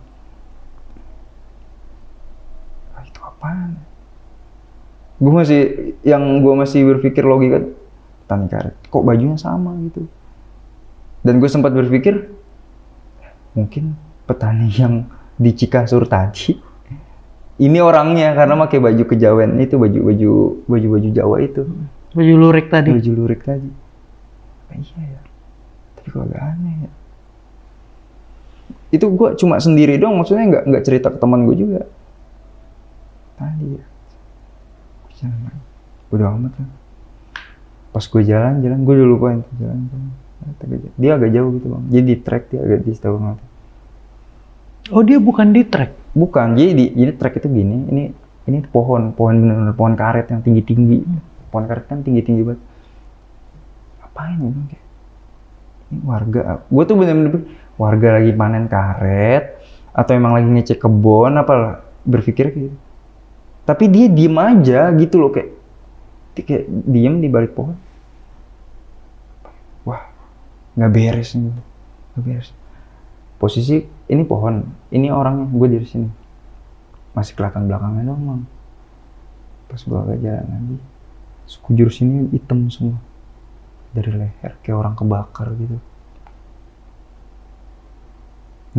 Itu apaan? Gue masih berpikir logika, petani karet, kok bajunya sama gitu. Dan gue sempat berpikir, mungkin petani yang di Cikasur tadi ini orangnya karena pakai baju kejawen itu, baju Jawa itu. Baju lurik tadi. Baju lurik tadi. Iya ya. Tapi kok agak aneh ya. Itu gue cuma sendiri doang, maksudnya nggak cerita ke teman gue juga. Tadi ya. Jalan. Udah amat kan. Pas gue jalan, gue udah lupain jalan. Dia agak jauh gitu bang. Jadi di track dia agak di setau banget. Oh dia bukan di track? Bukan, jadi track itu gini, ini pohon bener-bener pohon karet yang tinggi-tinggi. Pohon karet kan tinggi-tinggi banget. Apain gue bilang kayak, ini warga, gue tuh bener-bener warga lagi panen karet, atau emang lagi ngecek kebun, apalah, berpikir kayak gitu. Tapi dia diem aja gitu loh, kayak diem di balik pohon. Wah, nggak beres nih, nggak beres. Posisi ini pohon, ini orangnya, gue di sini masih kelihatan belakangnya doang bang. Pas gue agak jalan lagi, sekujur sini hitam semua dari leher, kayak orang kebakar gitu.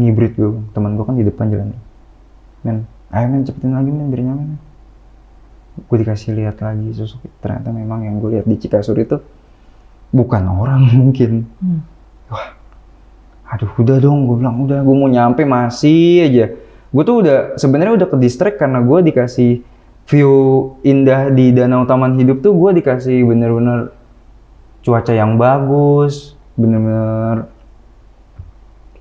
Ngibrit gue bang, teman gue kan di depan jalan. Men, ayo men cepetin lagi men, biar nyampe men. Gue dikasih lihat lagi sosok, ternyata memang yang gue lihat di Cikasur itu bukan orang mungkin. Wah, aduh udah dong, gue bilang udah, gue mau nyampe masih aja. Gue tuh sebenarnya udah ke distract karena gue dikasih view indah di Danau Taman Hidup tuh, gue dikasih bener-bener cuaca yang bagus, bener-bener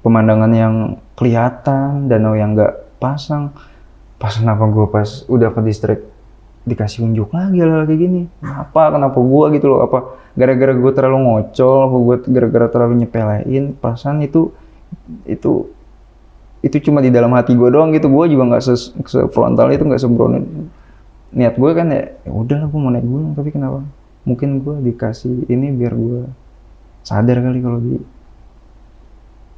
pemandangan yang kelihatan, danau yang nggak pasang. Pas kenapa gue pas udah ke distract dikasih unjuk lagi hal kayak gini? Kenapa gue gitu loh? Apa gara-gara gue terlalu ngocol? Apa gue gara-gara terlalu nyepelein? Perasaan itu cuma di dalam hati gue doang gitu. Gue juga nggak se-frontal itu, nggak sembrono. Niat gue kan ya udah gue mau naik gunung, tapi kenapa? Mungkin gue dikasih ini biar gue sadar kali kalau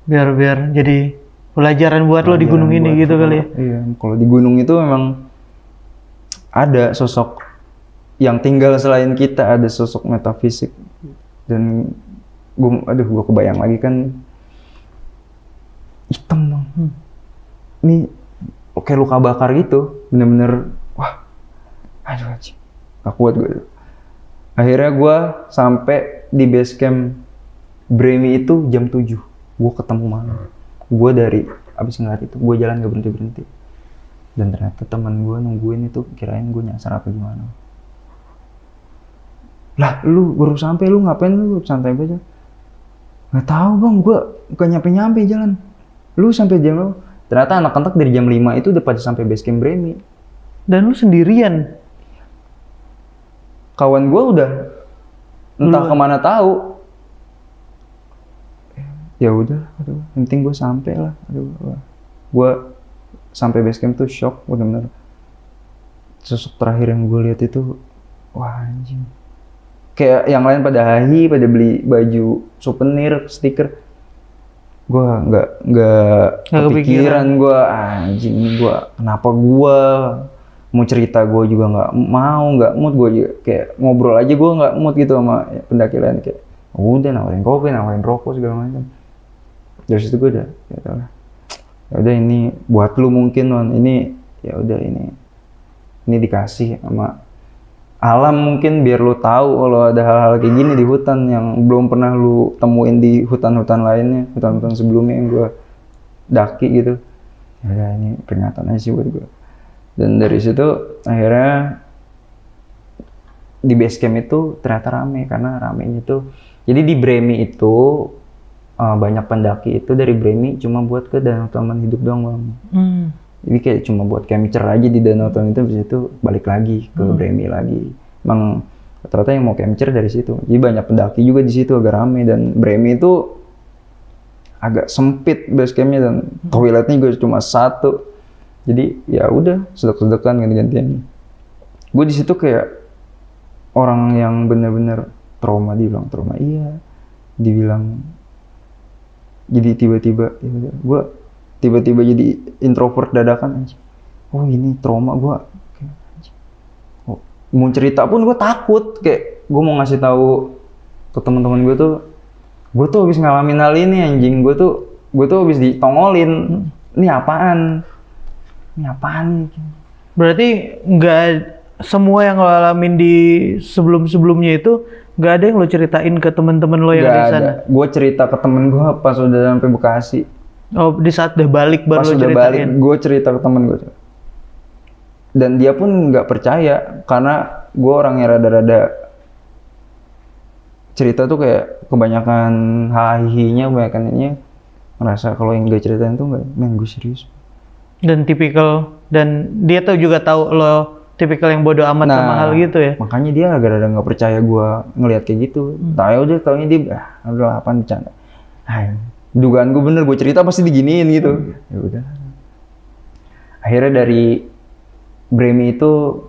biar jadi pelajaran buat lo di gunung ini gitu kali ya. Iya, kalau di gunung itu memang ada sosok yang tinggal selain kita, ada sosok metafisik. Dan gue kebayang lagi kan hitam dong. Ini kayak luka bakar gitu, bener-bener wah, aduh anjing, gak kuat gue. Akhirnya gue sampai di base camp Bremi itu jam 7. Gue ketemu malam. Gue dari abis ngeliat itu, gue jalan gak berhenti-berhenti. Dan ternyata teman gue nungguin itu, kirain gue nyasar apa gimana. Lah, lu baru sampai, lu ngapain lu santai aja? Nggak tahu bang, gue gak nyampe jalan. Lu sampai jam berapa? Ternyata anak-anak dari jam 5 itu udah pada sampai base camp Bremi. Dan lu sendirian? Kawan gue udah entah kemana tahu. Ya udah, penting gue sampai lah. Gue sampai base camp tuh shock, bener-bener. Sosok terakhir yang gue lihat itu, wah anjing. Kayak yang lain pada hahi, pada beli baju souvenir, stiker. gue nggak kepikiran gue anjing gue kenapa gue mau cerita gue juga nggak mood gue juga kayak ngobrol aja gue nggak mood gitu sama pendaki lain kayak udah nawarin kopi nawarin rokok segala macam dari situ gue udah ya udah ini buat lu mungkin non ini ya udah ini dikasih sama alam mungkin biar lu tahu kalau ada hal-hal kayak gini di hutan yang belum pernah lu temuin di hutan-hutan lainnya, hutan-hutan sebelumnya yang gua daki gitu. Ya ini peringatan aja sih buat gua. Dan dari situ akhirnya di base camp itu ternyata rame karena ramenya tuh. Jadi di Bremi itu banyak pendaki itu dari Bremi cuma buat ke Danau Taman Hidup doang bang. Jadi kayak cuma buat capture aja di Danau Taman itu, habis itu balik lagi ke Bremi lagi. Emang ternyata yang mau capture dari situ. Jadi banyak pendaki juga di situ agak rame dan Bremi itu agak sempit base campnya dan toiletnya juga cuma satu. Jadi ya udah sedek-sedekan ganti-gantian. Gue di situ kayak orang yang bener-bener trauma, dibilang trauma iya, dibilang jadi tiba-tiba ya gue tiba-tiba jadi introvert dadakan aja. Oh ini trauma gue. Oh, mau cerita pun gue takut. Kayak gue mau ngasih tahu ke teman-teman gue tuh habis ngalamin hal ini anjing. Gue tuh habis ditongolin. Ini apaan? Ini apaan nih? Berarti nggak semua yang lo alamin di sebelum-sebelumnya itu nggak ada yang lo ceritain ke teman-teman lo yang di sana? Gue cerita ke temen gue pas udah sampai Bekasi. Oh, di saat udah balik baru lo ceritain? Gue cerita ke temen gue. Dan dia pun nggak percaya, karena gue orang yang rada-rada cerita tuh kayak kebanyakan hahihinya, kebanyakan ininya ngerasa kalau yang gue ceritain tuh nggak, men gue serius. Dan tipikal, dan dia tuh juga tahu lo tipikal yang bodoh amat sama hal gitu ya? Makanya dia agak-agak nggak percaya gue ngelihat kayak gitu. Tahu udah, taunya dia, udah apaan bercanda. Dugaan gue bener, gue cerita pasti diginiin gitu. Ya udah. Akhirnya dari Bremi itu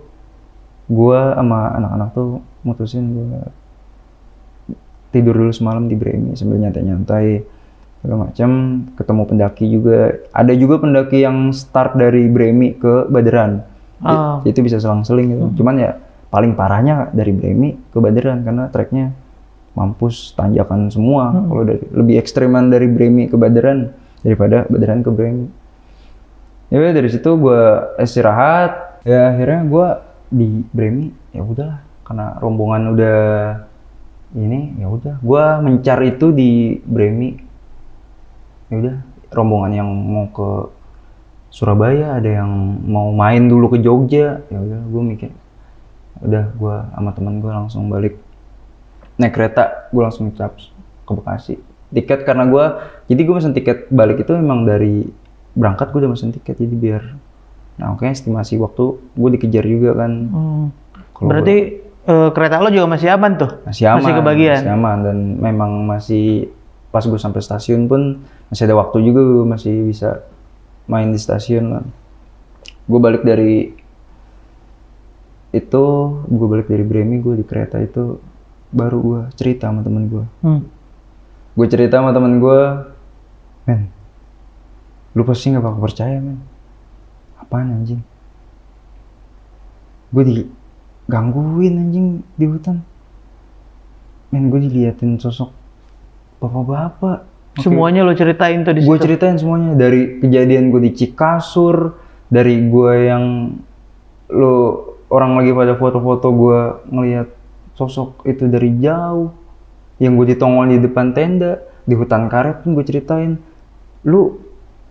gue sama anak-anak tuh mutusin gue tidur dulu semalam di Bremi sambil nyantai-nyantai segala macam. Ketemu pendaki juga. Ada juga pendaki yang start dari Bremi ke Baderan. Itu bisa selang-seling gitu. Cuman ya paling parahnya dari Bremi ke Baderan karena treknya mampus tanjakan semua. Kalau lebih ekstreman dari Bremi ke Baderan daripada Baderan ke Bremi. Ya dari situ gue istirahat. Ya akhirnya gue di Bremi ya udahlah, karena rombongan udah ini ya udah. Gue mencar itu di Bremi. Ya udah, rombongan yang mau ke Surabaya, ada yang mau main dulu ke Jogja. Ya udah, gue mikir udah, gue sama temen gue langsung balik naik kereta, gue langsung cap ke Bekasi. Tiket karena jadi gue mesen tiket balik itu memang dari berangkat gue udah mesen tiket, jadi biar, nah oke, estimasi waktu gue dikejar juga kan. Berarti kereta lo juga masih aman tuh? Masih aman, masih kebagian? Masih aman, dan memang masih pas gue sampai stasiun pun masih ada waktu juga, gue masih bisa main di stasiun kan. Gue balik dari Bremi, gue di kereta itu baru gue cerita sama temen gue. Gue cerita sama temen gue, men, lu pasti nggak bakal percaya men. Apaan anjing? Gue digangguin anjing di hutan. Men, gue diliatin sosok bapak-bapak. Semuanya lo ceritain tuh di situ? Gue ceritain semuanya, dari kejadian gue di Cikasur, dari gue yang orang lagi pada foto-foto gue ngelihat sosok itu dari jauh, yang gue ditongol di depan tenda, di hutan karet pun gue ceritain. Lu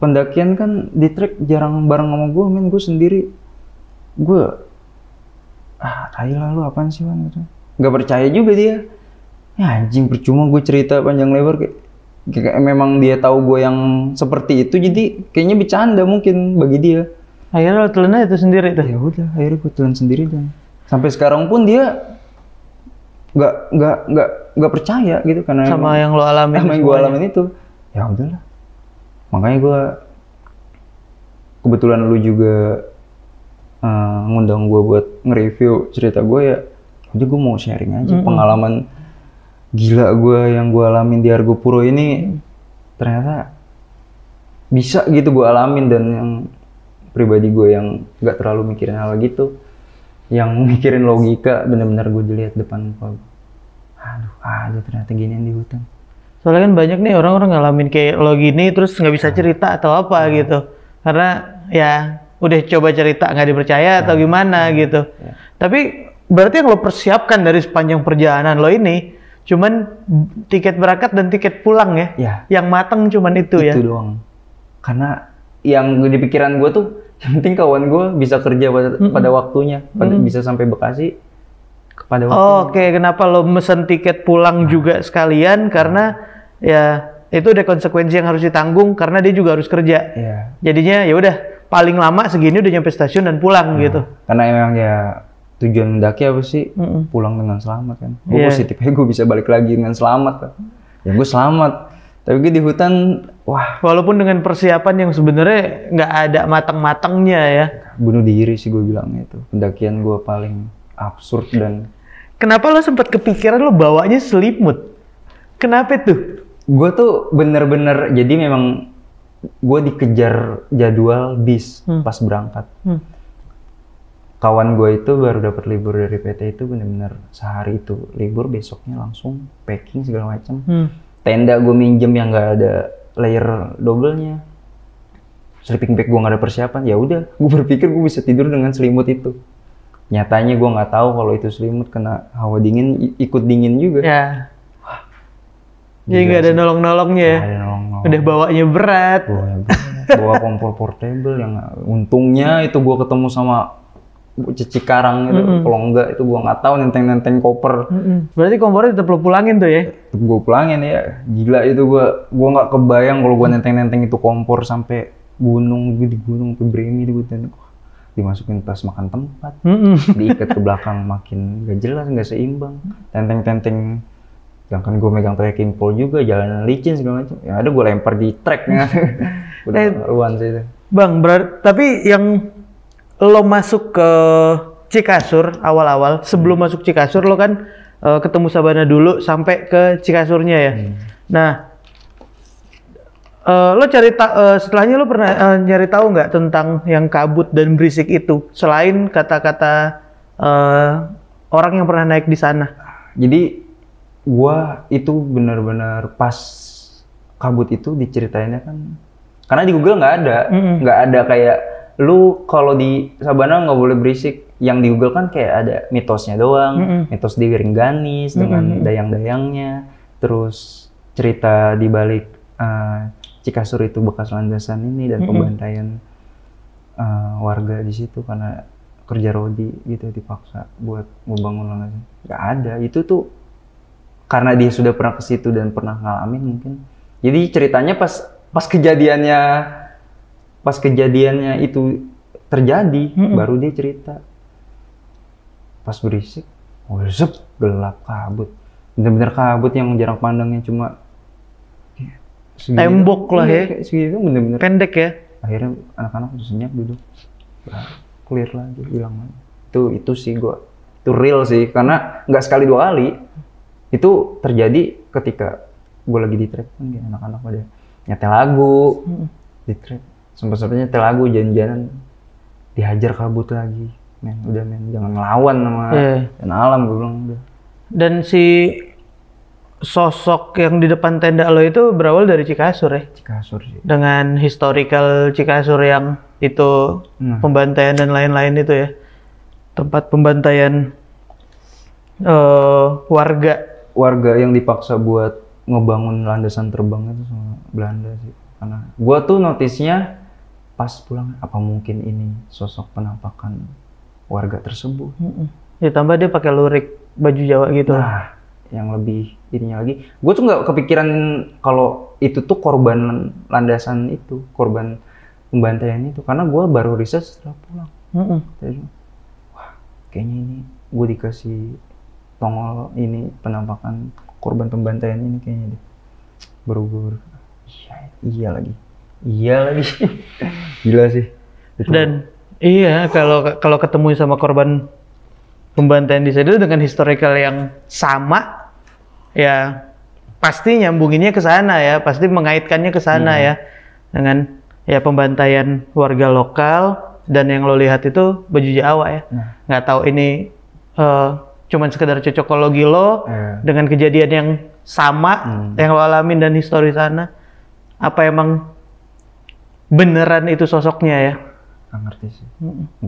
pendakian kan di trek jarang bareng sama gue, men, gue sendiri. Gue, kailah lu apaan sih man, gitu. Gak percaya juga dia. Ya anjing, percuma gue cerita panjang lebar, kayak memang dia tahu gue yang seperti itu, jadi kayaknya bercanda mungkin bagi dia. Akhirnya lo telan aja itu sendiri tuh? Ya udah, akhirnya gue telan sendiri, dan sampai sekarang pun dia nggak percaya gitu, karena sama yang lo alamin, sama yang gue alamin itu. Ya udahlah, makanya gue kebetulan lu juga ngundang gue buat nge-review cerita gue, ya udah gue mau sharing aja pengalaman gila gue yang gue alamin di Argopuro ini. Ternyata bisa gitu gue alamin, dan yang pribadi gue yang nggak terlalu mikirin hal gitu, yang mikirin logika, bener-bener gue dilihat depan muka gue. Aduh, ada ternyata ginian di hutan. Soalnya kan banyak nih orang-orang ngalamin kayak lo gini terus nggak bisa cerita atau apa gitu. Karena ya udah coba cerita nggak dipercaya atau gimana gitu. Tapi berarti yang lo persiapkan dari sepanjang perjalanan lo ini cuman tiket berangkat dan tiket pulang ya? Ya. Yang mateng cuman itu ya? Itu doang. Karena yang di pikiran gue tuh, yang penting kawan gue bisa kerja pada waktunya, bisa sampai Bekasi pada waktunya. Oke, kenapa lo mesen tiket pulang juga sekalian? Karena ya itu ada konsekuensi yang harus ditanggung karena dia juga harus kerja. Iya. Jadinya ya udah paling lama segini udah nyampe stasiun dan pulang gitu. Karena emang ya tujuan mendaki apa sih? Pulang dengan selamat kan. Gue positif aja gue bisa balik lagi dengan selamat kan. Ya gue selamat. Tapi gue di hutan, wah. Walaupun dengan persiapan yang sebenarnya nggak ada matang-matangnya ya. Bunuh diri sih gue bilangnya itu. Pendakian gue paling absurd. Dan kenapa lo sempat kepikiran lo bawanya selimut? Kenapa tuh? Gue tuh bener-bener, jadi memang gue dikejar jadwal bis pas berangkat. Kawan gue itu baru dapat libur dari PT itu, bener-bener sehari itu libur, besoknya langsung packing segala macam. Tenda gue minjem yang nggak ada layer double-nya. Sleeping bag gue nggak ada persiapan. Ya udah, gue berpikir gue bisa tidur dengan selimut itu. Nyatanya gue nggak tahu kalau itu selimut kena hawa dingin, ikut dingin juga. Ya. Jadi nggak ada nolong-nolongnya ya? Ada nolong-nolong. Udah bawanya berat. Bawa kompor portable yang untungnya itu gue ketemu sama Cikarang gitu. Kalau enggak itu gue nggak tahu nenteng-nenteng koper. Berarti kompornya tetap lo pulangin tuh ya? Gue pulangin ya. Gila itu gue nggak kebayang kalau gue nenteng-nenteng itu kompor sampai gunung, di gunung ke Bremi di hutan. Dimasukin tas makan tempat, diikat ke belakang makin gak jelas, nggak seimbang. Tenteng-tenteng, sedangkan gue megang trekking pole juga, jalanan licin segala macam. Ya ada gue lempar di trek nih. Udah ruan sih itu. Bang, tapi yang lo masuk ke Cikasur awal-awal, sebelum masuk Cikasur lo kan ketemu Sabana dulu sampai ke Cikasurnya ya. Nah, lo setelahnya lo pernah nyari tahu nggak tentang yang kabut dan berisik itu, selain kata-kata orang yang pernah naik di sana? Jadi gua itu benar-benar pas kabut itu diceritainnya kan, karena di Google nggak ada kayak lu kalau di Sabana nggak boleh berisik. Yang di Google kan kayak ada mitosnya doang, mitos di Rengganis dengan dayang-dayangnya, terus cerita di balik Cikasur itu bekas landasan ini dan pembantaian warga di situ karena kerja rodi gitu, dipaksa buat membangun landasan. Nggak ada, itu tuh karena dia sudah pernah ke situ dan pernah ngalamin mungkin. Jadi ceritanya pas kejadiannya itu terjadi, baru dia cerita. Pas berisik, gelap, kabut. Bener-bener kabut yang jarak pandangnya cuma segitu, tembok lah ya. Segitu bener-bener pendek ya. Akhirnya anak-anak udah senyap duduk. Clear lagi, hilang lagi. Itu sih itu real sih, karena nggak sekali dua kali. Itu terjadi ketika gue lagi di trek kan, anak-anak pada nyetel lagu di trek. Sempet-sempetnya nyetel lagu, jalan-jalan dihajar kabut lagi. Udah jangan ngelawan sama dan alam, gue bilang udah. Dan si sosok yang di depan tenda lo itu berawal dari Cikasur ya? Cikasur sih. Dengan historical Cikasur yang itu pembantaian dan lain-lain itu ya? Tempat pembantaian warga yang dipaksa buat ngebangun landasan terbang itu sama Belanda sih. Karena gua tuh notisnya pas pulang, apa mungkin ini sosok penampakan warga tersebut. Ditambah dia pakai lurik baju Jawa gitu. Nah, yang lebih ininya lagi, gue tuh nggak kepikiran kalau itu tuh korban landasan itu, korban pembantaian itu, karena gue baru riset setelah pulang. Jadi, wah, kayaknya ini gue dikasih tongol ini penampakan korban pembantaian ini kayaknya deh. Baru iya lagi. Gila sih. Itu. Dan iya, kalau ketemu sama korban pembantaian di sana dengan historical yang sama, ya pasti nyambunginnya ke sana ya, pasti mengaitkannya ke sana ya. dengan ya pembantaian warga lokal, dan yang lo lihat itu baju Jawa ya. Nggak tahu ini cuman sekedar cocokologi lo dengan kejadian yang sama yang lo alamin dan histori sana. Apa emang beneran itu sosoknya ya? Nggak ngerti sih.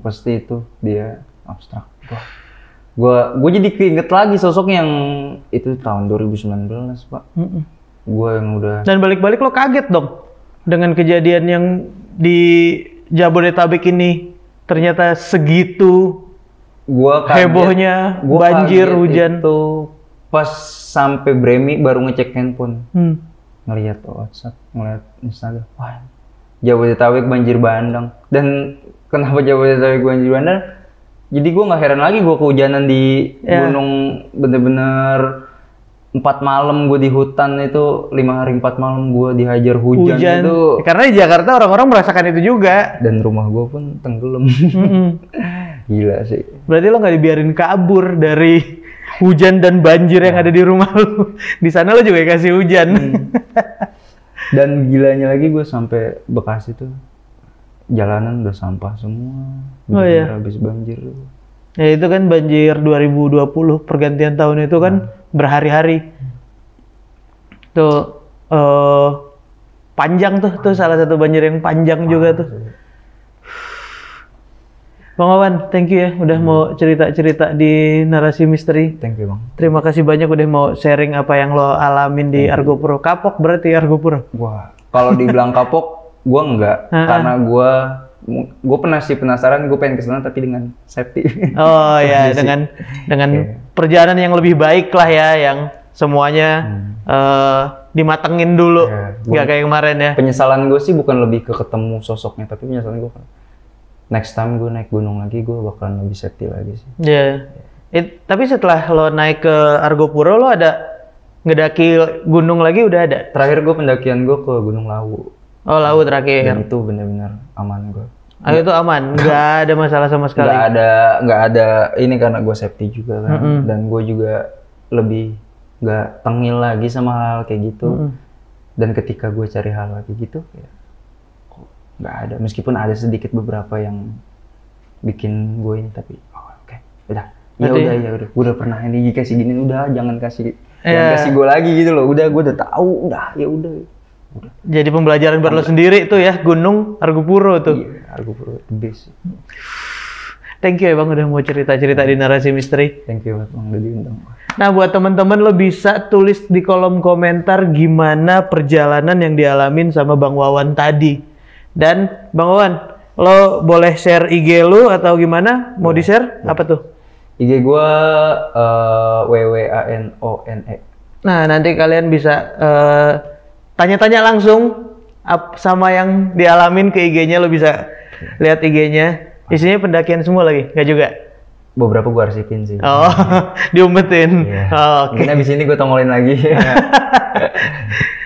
Pasti itu dia abstrak. Gue jadi keinget lagi sosoknya yang itu tahun 2019, Pak. Gue yang udah... Dan balik-balik lo kaget dong dengan kejadian yang di Jabodetabek ini ternyata segitu hebohnya, banjir, hujan. Itu pas sampai Bremi baru ngecek handphone, ngelihat WhatsApp, ngelihat Instagram, wah Jabodetabek banjir bandang. Dan kenapa Jabodetabek banjir bandang? Jadi gue nggak heran lagi gue kehujanan di gunung, bener-bener 4 malam gue di hutan itu, 5 hari 4 malam gue dihajar hujan itu. Karena di Jakarta orang-orang merasakan itu juga. Dan rumah gue pun tenggelam. Gila sih. Berarti lo nggak dibiarin kabur dari hujan dan banjir yang ada di rumah lo. Di sana lo juga kasih hujan. Dan gilanya lagi gue sampai Bekasi tuh jalanan udah sampah semua. Habis banjir. Ya itu kan banjir 2020 pergantian tahun itu kan berhari-hari. Tuh panjang tuh salah satu banjir yang panjang juga tuh. Bang Wawan, thank you ya udah mau cerita-cerita di Narasi Misteri. Thank you, Bang. Terima kasih banyak udah mau sharing apa yang lo alamin di Argopuro. Kapok berarti Argopuro? Wah, kalau dibilang kapok, gue enggak. Karena gue pernah sih penasaran, gue pengen kesana tapi dengan safety. Oh ya, dengan perjalanan yang lebih baik lah ya, yang semuanya dimatengin dulu, nggak kayak kemarin ya. Penyesalan gue sih bukan lebih ke ketemu sosoknya, tapi penyesalan gue kan next time gue naik gunung lagi, gue bakalan lebih safety lagi sih. Iya. Tapi setelah lo naik ke Argopuro, lo ada ngedaki gunung lagi udah ada? Terakhir gue pendakian gue ke Gunung Lawu. Oh, Lawu terakhir. Dan itu benar-benar aman gue. Itu aman, nggak ada masalah sama sekali. Nggak ada ini karena gue safety juga kan, dan gue juga lebih nggak tengil lagi sama hal kayak gitu. Dan ketika gue cari hal kayak gitu, ya kok nggak ada. Meskipun ada sedikit beberapa yang bikin gue ini, tapi oke, udah. Ya udah, gue udah pernah ini dikasih gini, udah jangan kasih gue lagi gitu loh. Udah, gue udah tahu, udah ya udah. Jadi pembelajaran buat lo sendiri itu ya, Gunung Argopuro tuh. Iya, Argopuro the best. Thank you ya Bang udah mau cerita-cerita di Narasi Misteri. Thank you Bang udah diundang. Nah buat teman-teman lo bisa tulis di kolom komentar gimana perjalanan yang dialamin sama Bang Wawan tadi. Dan Bang Wawan, lo boleh share IG lo atau gimana? Mau di-share? Apa tuh? IG gua WWANONE. Nah nanti kalian bisa tanya-tanya langsung sama yang dialamin ke IG-nya, lo bisa lihat IG-nya. Isinya pendakian semua lagi, nggak juga? Beberapa gua arsipin sih. Oh, diumpetin. Yeah. Oh, oke. Mungkin abis ini gua tongolin lagi.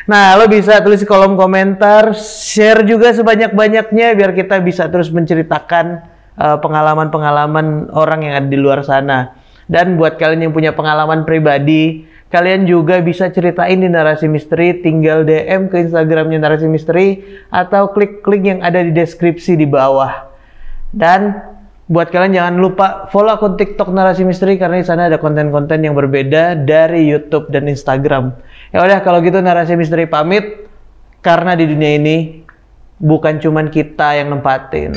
Nah, lo bisa tulis di kolom komentar, share juga sebanyak-banyaknya biar kita bisa terus menceritakan pengalaman-pengalaman orang yang ada di luar sana. Dan buat kalian yang punya pengalaman pribadi, kalian juga bisa ceritain di Narasi Misteri, tinggal DM ke Instagramnya Narasi Misteri atau klik link yang ada di deskripsi di bawah. Dan buat kalian jangan lupa follow akun TikTok Narasi Misteri karena di sana ada konten-konten yang berbeda dari YouTube dan Instagram. Ya udah kalau gitu Narasi Misteri pamit karena di dunia ini bukan cuman kita yang nempatin.